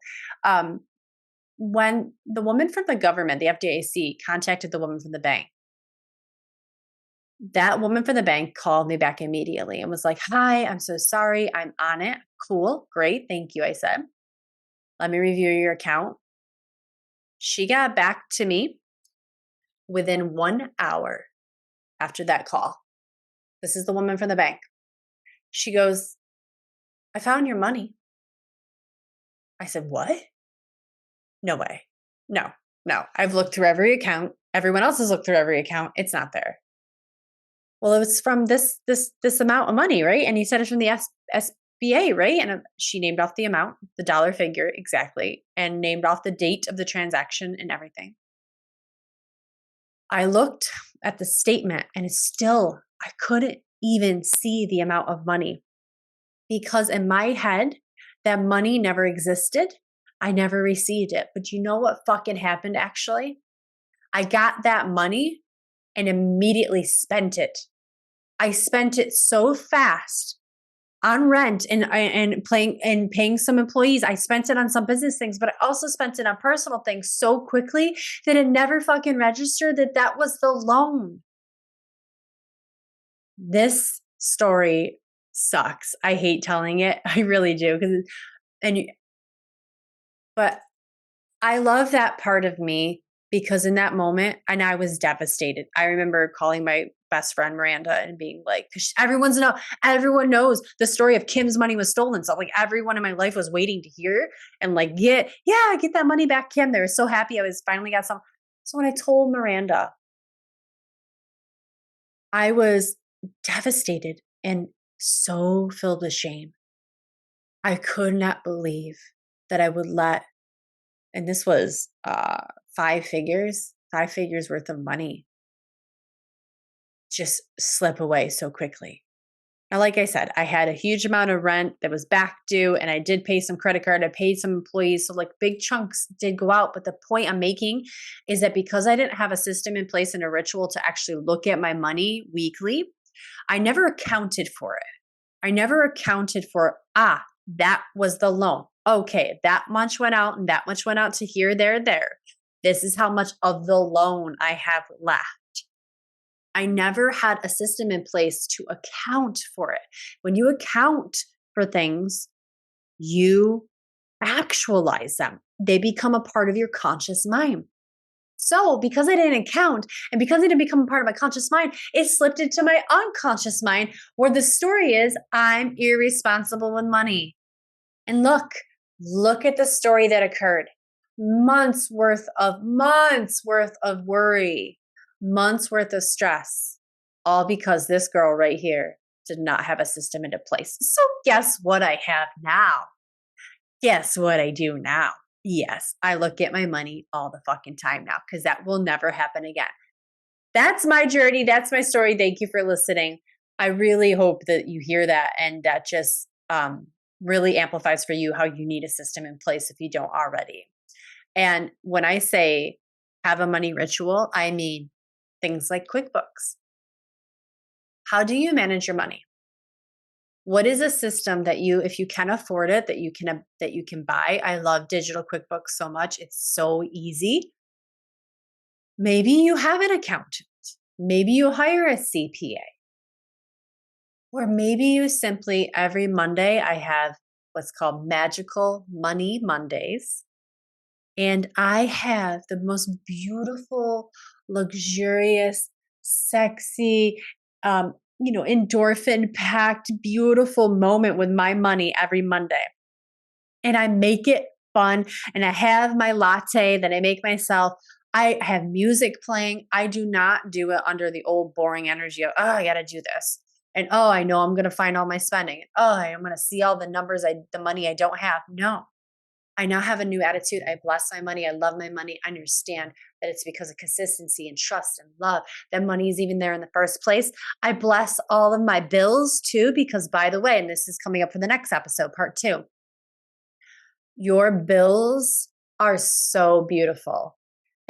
When the woman from the government, the FDIC, contacted the woman from the bank, that woman from the bank called me back immediately and was like, hi, I'm so sorry. I'm on it. Cool. Great. Thank you. I said, let me review your account. She got back to me within 1 hour after that call. This is the woman from the bank. She goes, I found your money. I said, what? No way. No. I've looked through every account. Everyone else has looked through every account. It's not there. Well, it was from this amount of money, right? And you said it's from the SBA, right? And she named off the amount, the dollar figure exactly, and named off the date of the transaction and everything. I looked at the statement and I couldn't even see the amount of money because in my head, that money never existed. I never received it. But you know what fucking happened actually? I got that money and immediately spent it. I spent it so fast on rent and paying some employees. I spent it on some business things, but I also spent it on personal things so quickly that it never fucking registered that that was the loan. This story sucks. I hate telling it. I really do. And you, but I love that part of me because in that moment, and I was devastated. I remember calling my best friend Miranda and being like, because everyone knows the story of Kim's money was stolen. So like everyone in my life was waiting to hear and like get that money back, Kim. They were so happy I was finally got some. So when I told Miranda, I was devastated and so filled with shame. I could not believe that I would let, and this was 5 figures worth of money just slip away so quickly. Now, like I said, I had a huge amount of rent that was back due, and I did pay some credit card. I paid some employees. So, like, big chunks did go out. But the point I'm making is that because I didn't have a system in place and a ritual to actually look at my money weekly, I never accounted for it. I never accounted for, that was the loan. Okay, that much went out and that much went out to here, there. This is how much of the loan I have left. I never had a system in place to account for it. When you account for things, you actualize them. They become a part of your conscious mind. So, because I didn't account and because it didn't become a part of my conscious mind, it slipped into my unconscious mind where the story is I'm irresponsible with money. And look at the story that occurred. Months worth of worry, months worth of stress, all because this girl right here did not have a system into place. So, guess what I have now? Guess what I do now? Yes, I look at my money all the fucking time now because that will never happen again. That's my journey. That's my story. Thank you for listening. I really hope that you hear that and that just really amplifies for you how you need a system in place if you don't already. And when I say have a money ritual, I mean things like QuickBooks. How do you manage your money? What is a system that you, if you can afford it, that you can buy? I love digital QuickBooks so much. It's so easy. Maybe you have an accountant. Maybe you hire a CPA. Or maybe you simply every Monday I have what's called Magical Money Mondays. And I have the most beautiful, luxurious, sexy, endorphin packed, beautiful moment with my money every Monday. And I make it fun. And I have my latte that I make myself. I have music playing. I do not do it under the old boring energy of, I got to do this. And I know I'm going to find all my spending. I'm going to see all the numbers, the money I don't have. No, I now have a new attitude. I bless my money. I love my money. I understand that it's because of consistency and trust and love that money is even there in the first place. I bless all of my bills too, because by the way, and this is coming up for the next episode, part 2, your bills are so beautiful.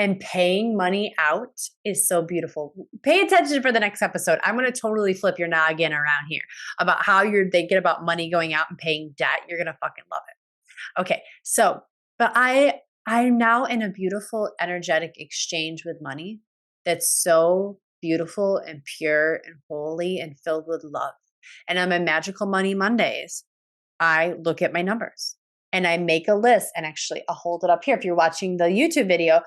And paying money out is so beautiful. Pay attention for the next episode. I'm going to totally flip your noggin around here about how you're thinking about money going out and paying debt. You're going to fucking love it. Okay. So, but I'm now in a beautiful energetic exchange with money that's so beautiful and pure and holy and filled with love. And on my Magical Money Mondays, I look at my numbers and I make a list, and actually I'll hold it up here. If you're watching the YouTube video,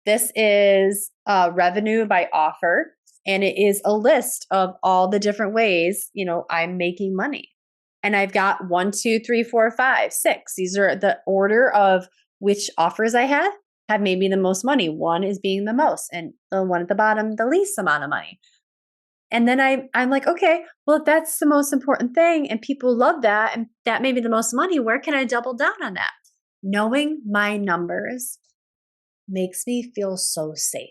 this is revenue by offer, and it is a list of all the different ways, I'm making money. And I've got 1, 2, 3, 4, 5, 6. These are the order of which offers I have made me the most money. 1 is being the most, and the one at the bottom, the least amount of money. And then I'm like, okay, well, if that's the most important thing and people love that and that made me the most money, where can I double down on that? Knowing my numbers makes me feel so safe.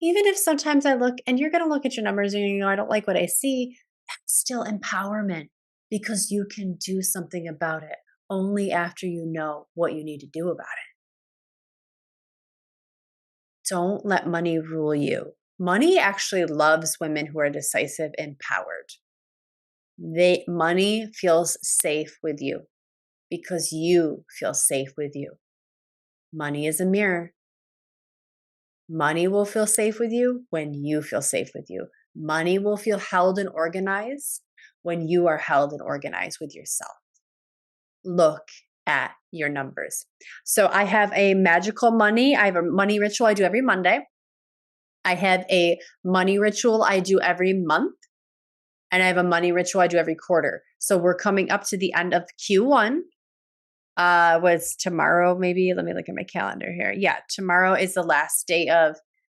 Even if sometimes I look and you're going to look at your numbers and I don't like what I see, that's still empowerment because you can do something about it only after you know what you need to do about it. Don't let money rule you. Money actually loves women who are decisive and empowered. Money feels safe with you because you feel safe with you. Money is a mirror. Money will feel safe with you when you feel safe with you. Money will feel held and organized when you are held and organized with yourself. Look at your numbers. So I have a magical money. I have a money ritual I do every Monday. I have a money ritual I do every month. And I have a money ritual I do every quarter. So we're coming up to the end of Q1. Was tomorrow, maybe? Let me look at my calendar here. Yeah, tomorrow is the last day of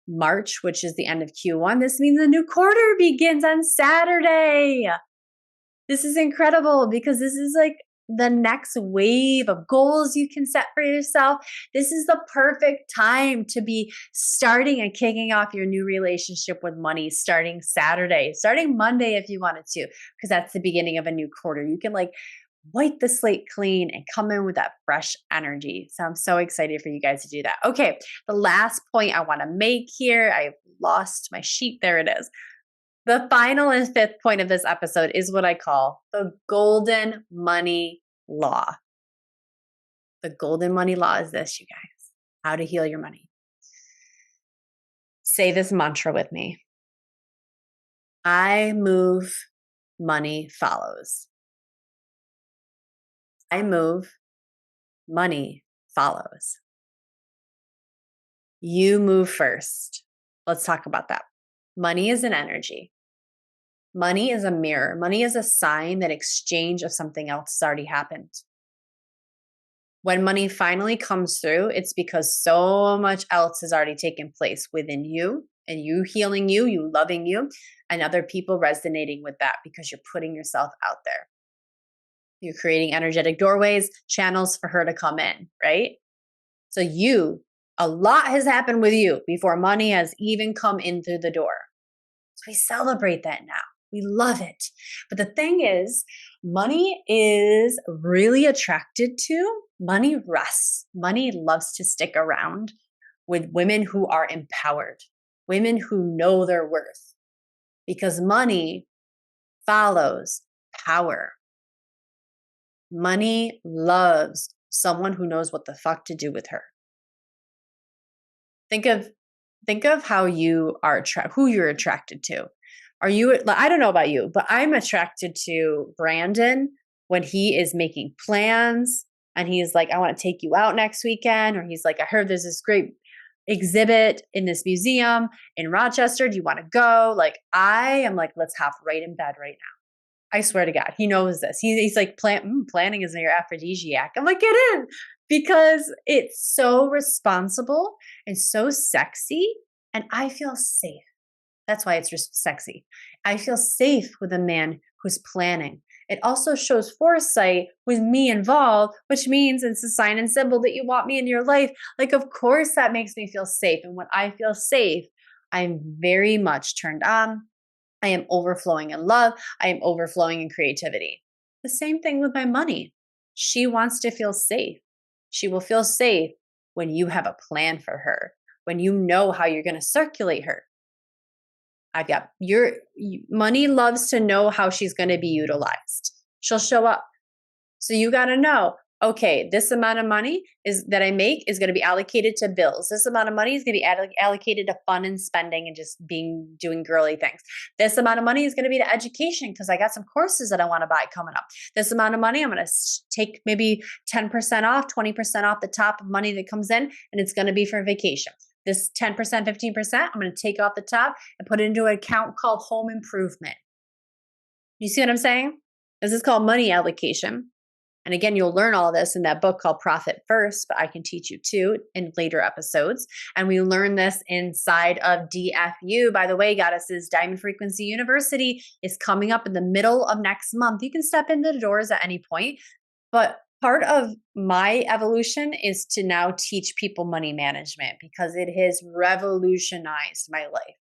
March, which is the end of Q1. This means the new quarter begins on Saturday. This is incredible because this is like the next wave of goals you can set for yourself. This is the perfect time to be starting and kicking off your new relationship with money starting Saturday, starting Monday if you wanted to, because that's the beginning of a new quarter. You can like wipe the slate clean and come in with that fresh energy. So I'm so excited for you guys to do that. Okay, the last point I want to make here, I lost my sheet. There it is. The final and fifth point of this episode is what I call the golden money law. The golden money law is this, you guys, how to heal your money. Say this mantra with me. I move, money follows. I move, money follows. You move first. Let's talk about that. Money is an energy. Money is a mirror. Money is a sign that exchange of something else has already happened. When money finally comes through, it's because so much else has already taken place within you and you healing you, you loving you, and other people resonating with that because you're putting yourself out there. You're creating energetic doorways, channels for her to come in, right? So a lot has happened with you before money has even come in through the door. So we celebrate that now. We love it. But the thing is, money is really attracted to, money rests. Money loves to stick around with women who are empowered, women who know their worth, because money follows power. Money loves someone who knows what the fuck to do with her. Think of how you are who you're attracted to. Are you, I don't know about you, but I'm attracted to Brandon when he is making plans and he's like, I want to take you out next weekend. Or he's like, I heard there's this great exhibit in this museum in Rochester. Do you want to go? Like, I am like, let's hop right in bed right now. I swear to God, he knows this. He's like, planning is your aphrodisiac. I'm like, get in, because it's so responsible and so sexy. And I feel safe. That's why it's just sexy. I feel safe with a man who's planning. It also shows foresight with me involved, which means it's a sign and symbol that you want me in your life. Like, of course, that makes me feel safe. And when I feel safe, I'm very much turned on. I am overflowing in love. I am overflowing in creativity. The same thing with my money. She wants to feel safe. She will feel safe when you have a plan for her, when you know how you're going to circulate her. Money loves to know how she's going to be utilized. She'll show up. So you got to know, okay, this amount of money that I make is going to be allocated to bills. This amount of money is going to be allocated to fun and spending and just doing girly things. This amount of money is going to be to education because I got some courses that I want to buy coming up. This amount of money, I'm going to take maybe 10% off, 20% off the top of money that comes in, and it's going to be for vacation. This 10%, 15%, I'm going to take off the top and put it into an account called home improvement. You see what I'm saying? This is called money allocation. And again, you'll learn all this in that book called Profit First, but I can teach you too in later episodes. And we learn this inside of DFU. By the way, Goddesses, Diamond Frequency University is coming up in the middle of next month. You can step into the doors at any point, but part of my evolution is to now teach people money management because it has revolutionized my life.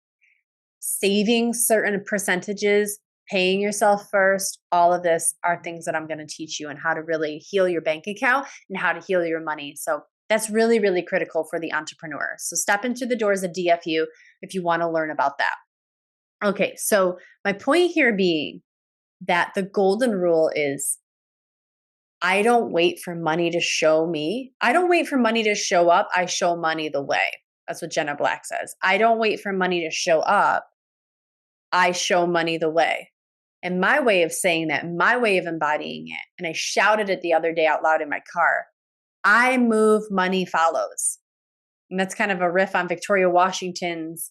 Saving certain percentages, paying yourself first, all of this are things that I'm going to teach you on how to really heal your bank account and how to heal your money. So that's really, really critical for the entrepreneur. So step into the doors of DFU if you want to learn about that. Okay, so my point here being, that the golden rule is I don't wait for money to show me. I don't wait for money to show up. I show money the way. That's what Jenna Black says. I don't wait for money to show up. I show money the way. And my way of saying that, my way of embodying it, and I shouted it the other day out loud in my car, I move, money follows. And that's kind of a riff on Victoria Washington's,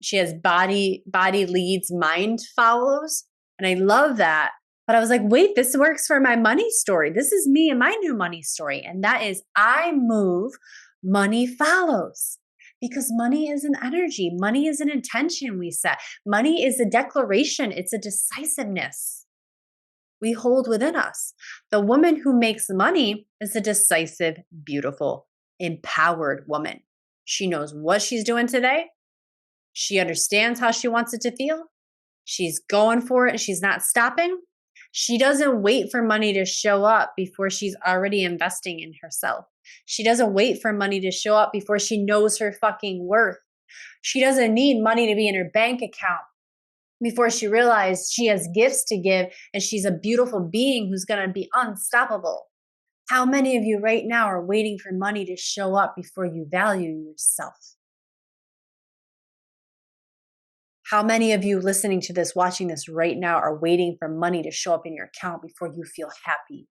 she has body leads, mind follows. And I love that. But I was like, wait, this works for my money story. This is me and my new money story. And that is I move, money follows. Because money is an energy. Money is an intention we set. Money is a declaration. It's a decisiveness we hold within us. The woman who makes money is a decisive, beautiful, empowered woman. She knows what she's doing today. She understands how she wants it to feel. She's going for it. She's not stopping. She doesn't wait for money to show up before she's already investing in herself. She doesn't wait for money to show up before she knows her fucking worth. She doesn't need money to be in her bank account before she realizes she has gifts to give and she's a beautiful being who's going to be unstoppable. How many of you right now are waiting for money to show up before you value yourself? How many of you listening to this, watching this right now are waiting for money to show up in your account before you feel happy?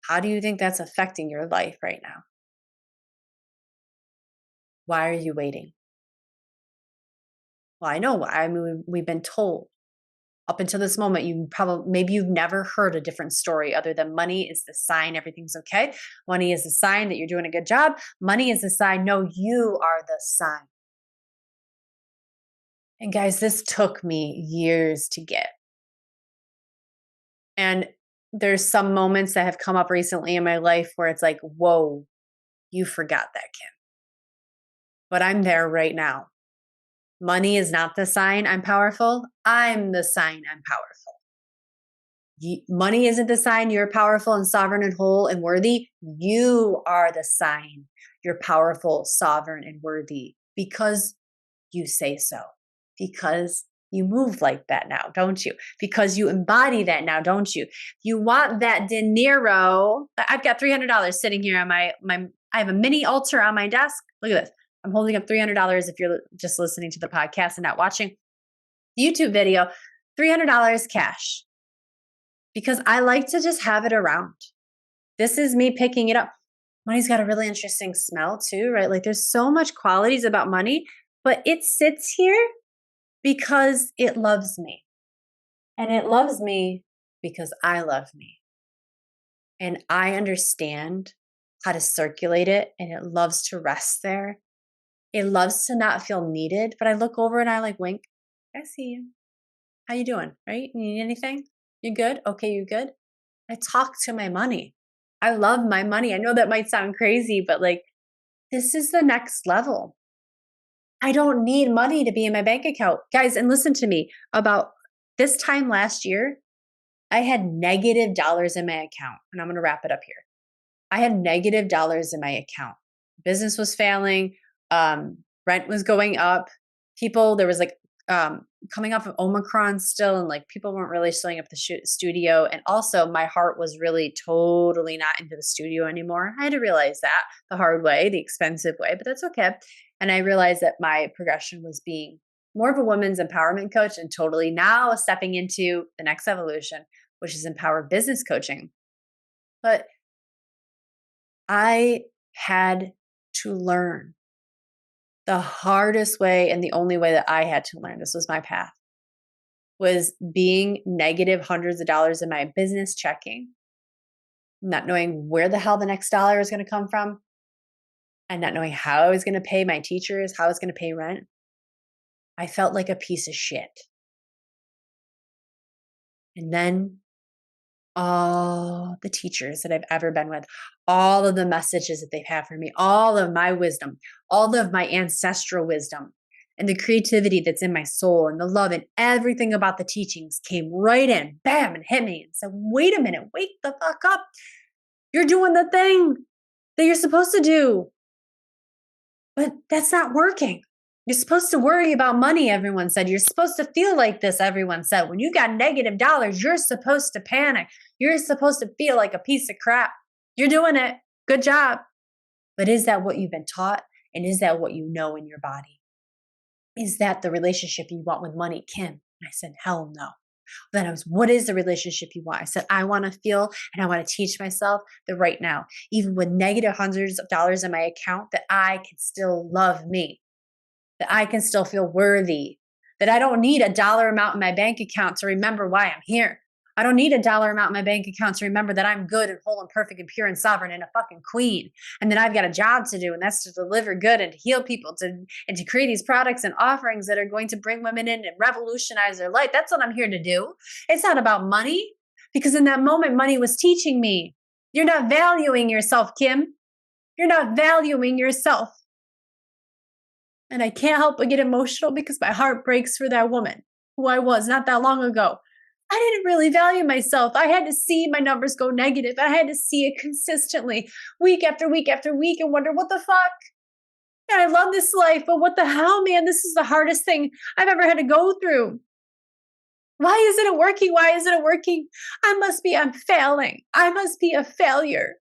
How do you think that's affecting your life right now? Why are you waiting? Well, I know why. I mean, we've been told up until this moment, maybe you've never heard a different story other than money is the sign everything's okay. Money is the sign that you're doing a good job. Money is the sign. No, you are the sign. And guys, this took me years to get. And there's some moments that have come up recently in my life where it's like, whoa, you forgot that, Kim. But I'm there right now. Money is not the sign I'm powerful. I'm the sign I'm powerful. Money isn't the sign you're powerful and sovereign and whole and worthy. You are the sign you're powerful, sovereign, and worthy because you say so. Because you move like that now, don't you? Because you embody that now, don't you? You want that De Niro. I've got $300 sitting here on my I have a mini altar on my desk. Look at this. I'm holding up $300 if you're just listening to the podcast and not watching the YouTube video. $300 cash. Because I like to just have it around. This is me picking it up. Money's got a really interesting smell too, right? Like there's so much qualities about money, but it sits here because it loves me. And it loves me because I love me. And I understand how to circulate it, and it loves to rest there. It loves to not feel needed, but I look over and I like wink. I see you. How you doing? Right? You need anything? You good? Okay, you good? I talk to my money. I love my money. I know that might sound crazy, but like this is the next level. I don't need money to be in my bank account. Guys, and listen to me, about this time last year, I had negative dollars in my account. And I'm going to wrap it up here. I had negative dollars in my account. Business was failing. Rent was going up. There was like coming off of Omicron still, and like people weren't really showing up at the studio. And also my heart was really totally not into the studio anymore. I had to realize that the hard way, the expensive way, but that's okay. And I realized that my progression was being more of a women's empowerment coach and totally now stepping into the next evolution, which is empowered business coaching. But I had to learn the hardest way, and the only way that I had to learn, this was my path, was being negative hundreds of dollars in my business checking, not knowing where the hell the next dollar is going to come from, and not knowing how I was going to pay my teachers, how I was going to pay rent. I felt like a piece of shit. And then all the teachers that I've ever been with, all of the messages that they've had for me, all of my wisdom, all of my ancestral wisdom, and the creativity that's in my soul and the love and everything about the teachings came right in, bam, and hit me and said, wait a minute, wake the fuck up. You're doing the thing that you're supposed to do. But that's not working. You're supposed to worry about money, everyone said. You're supposed to feel like this, everyone said. When you got negative dollars, you're supposed to panic. You're supposed to feel like a piece of crap. You're doing it. Good job. But is that what you've been taught? And is that what you know in your body? Is that the relationship you want with money, Kim? And I said, hell no. Then I was, what is the relationship you want? I said, I want to feel and I want to teach myself that right now, even with negative hundreds of dollars in my account, that I can still love me, that I can still feel worthy, that I don't need a dollar amount in my bank account to remember why I'm here. I don't need a dollar amount in my bank account to remember that I'm good and whole and perfect and pure and sovereign and a fucking queen. And that I've got a job to do, and that's to deliver good and to heal people and to create these products and offerings that are going to bring women in and revolutionize their life. That's what I'm here to do. It's not about money, because in that moment, money was teaching me, you're not valuing yourself, Kim. You're not valuing yourself. And I can't help but get emotional because my heart breaks for that woman who I was not that long ago. I didn't really value myself. I had to see my numbers go negative. I had to see it consistently, week after week after week, and wonder, what the fuck? And I love this life, but what the hell, man? This is the hardest thing I've ever had to go through. Why isn't it working? Why isn't it working? I'm failing. I must be a failure.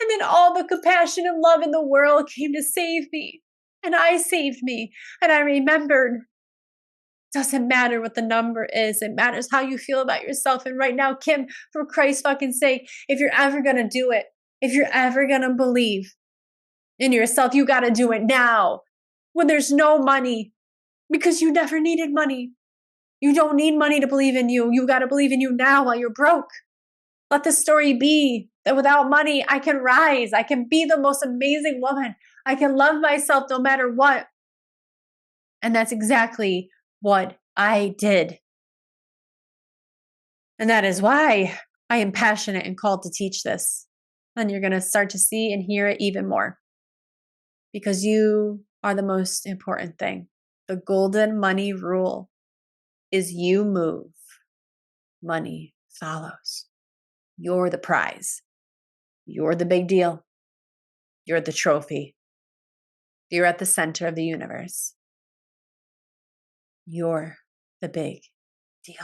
And then all the compassion and love in the world came to save me. And I saved me. And I remembered, doesn't matter what the number is. It matters how you feel about yourself. And right now, Kim, for Christ's fucking sake, if you're ever going to do it, if you're ever going to believe in yourself, you got to do it now when there's no money, because you never needed money. You don't need money to believe in you. You got to believe in you now while you're broke. Let the story be that without money, I can rise. I can be the most amazing woman. I can love myself no matter what. And that's exactly what I did. And that is why I am passionate and called to teach this. And you're going to start to see and hear it even more, because you are the most important thing. The golden money rule is you move, money follows. You're the prize. You're the big deal. You're the trophy. You're at the center of the universe. You're the big deal.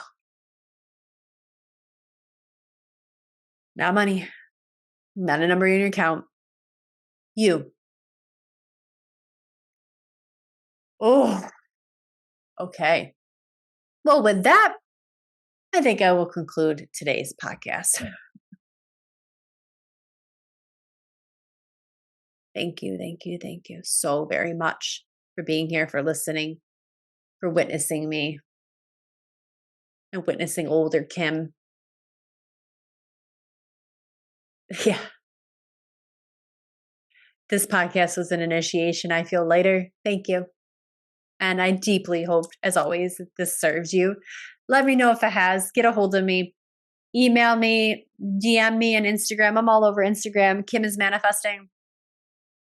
Not money, not a number in your account. You. Oh, okay. Well, with that, I think I will conclude today's podcast. Thank you, thank you, thank you so very much for being here, for listening, for witnessing me, and witnessing older Kim. Yeah. This podcast was an initiation. I feel lighter. Thank you. And I deeply hope, as always, that this serves you. Let me know if it has. Get a hold of me. Email me, DM me on Instagram. I'm all over Instagram. Kim is Manifesting.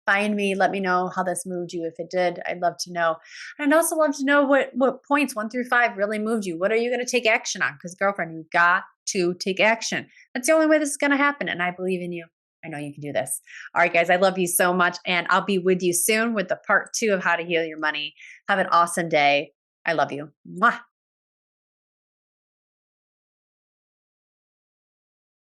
Find me. Let me know how this moved you. If it did, I'd love to know. And I'd also love to know what points 1 through 5 really moved you. What are you going to take action on? Because girlfriend, you've got to take action. That's the only way this is going to happen. And I believe in you. I know you can do this. All right, guys, I love you so much. And I'll be with you soon with the part 2 of how to heal your money. Have an awesome day. I love you. Mwah.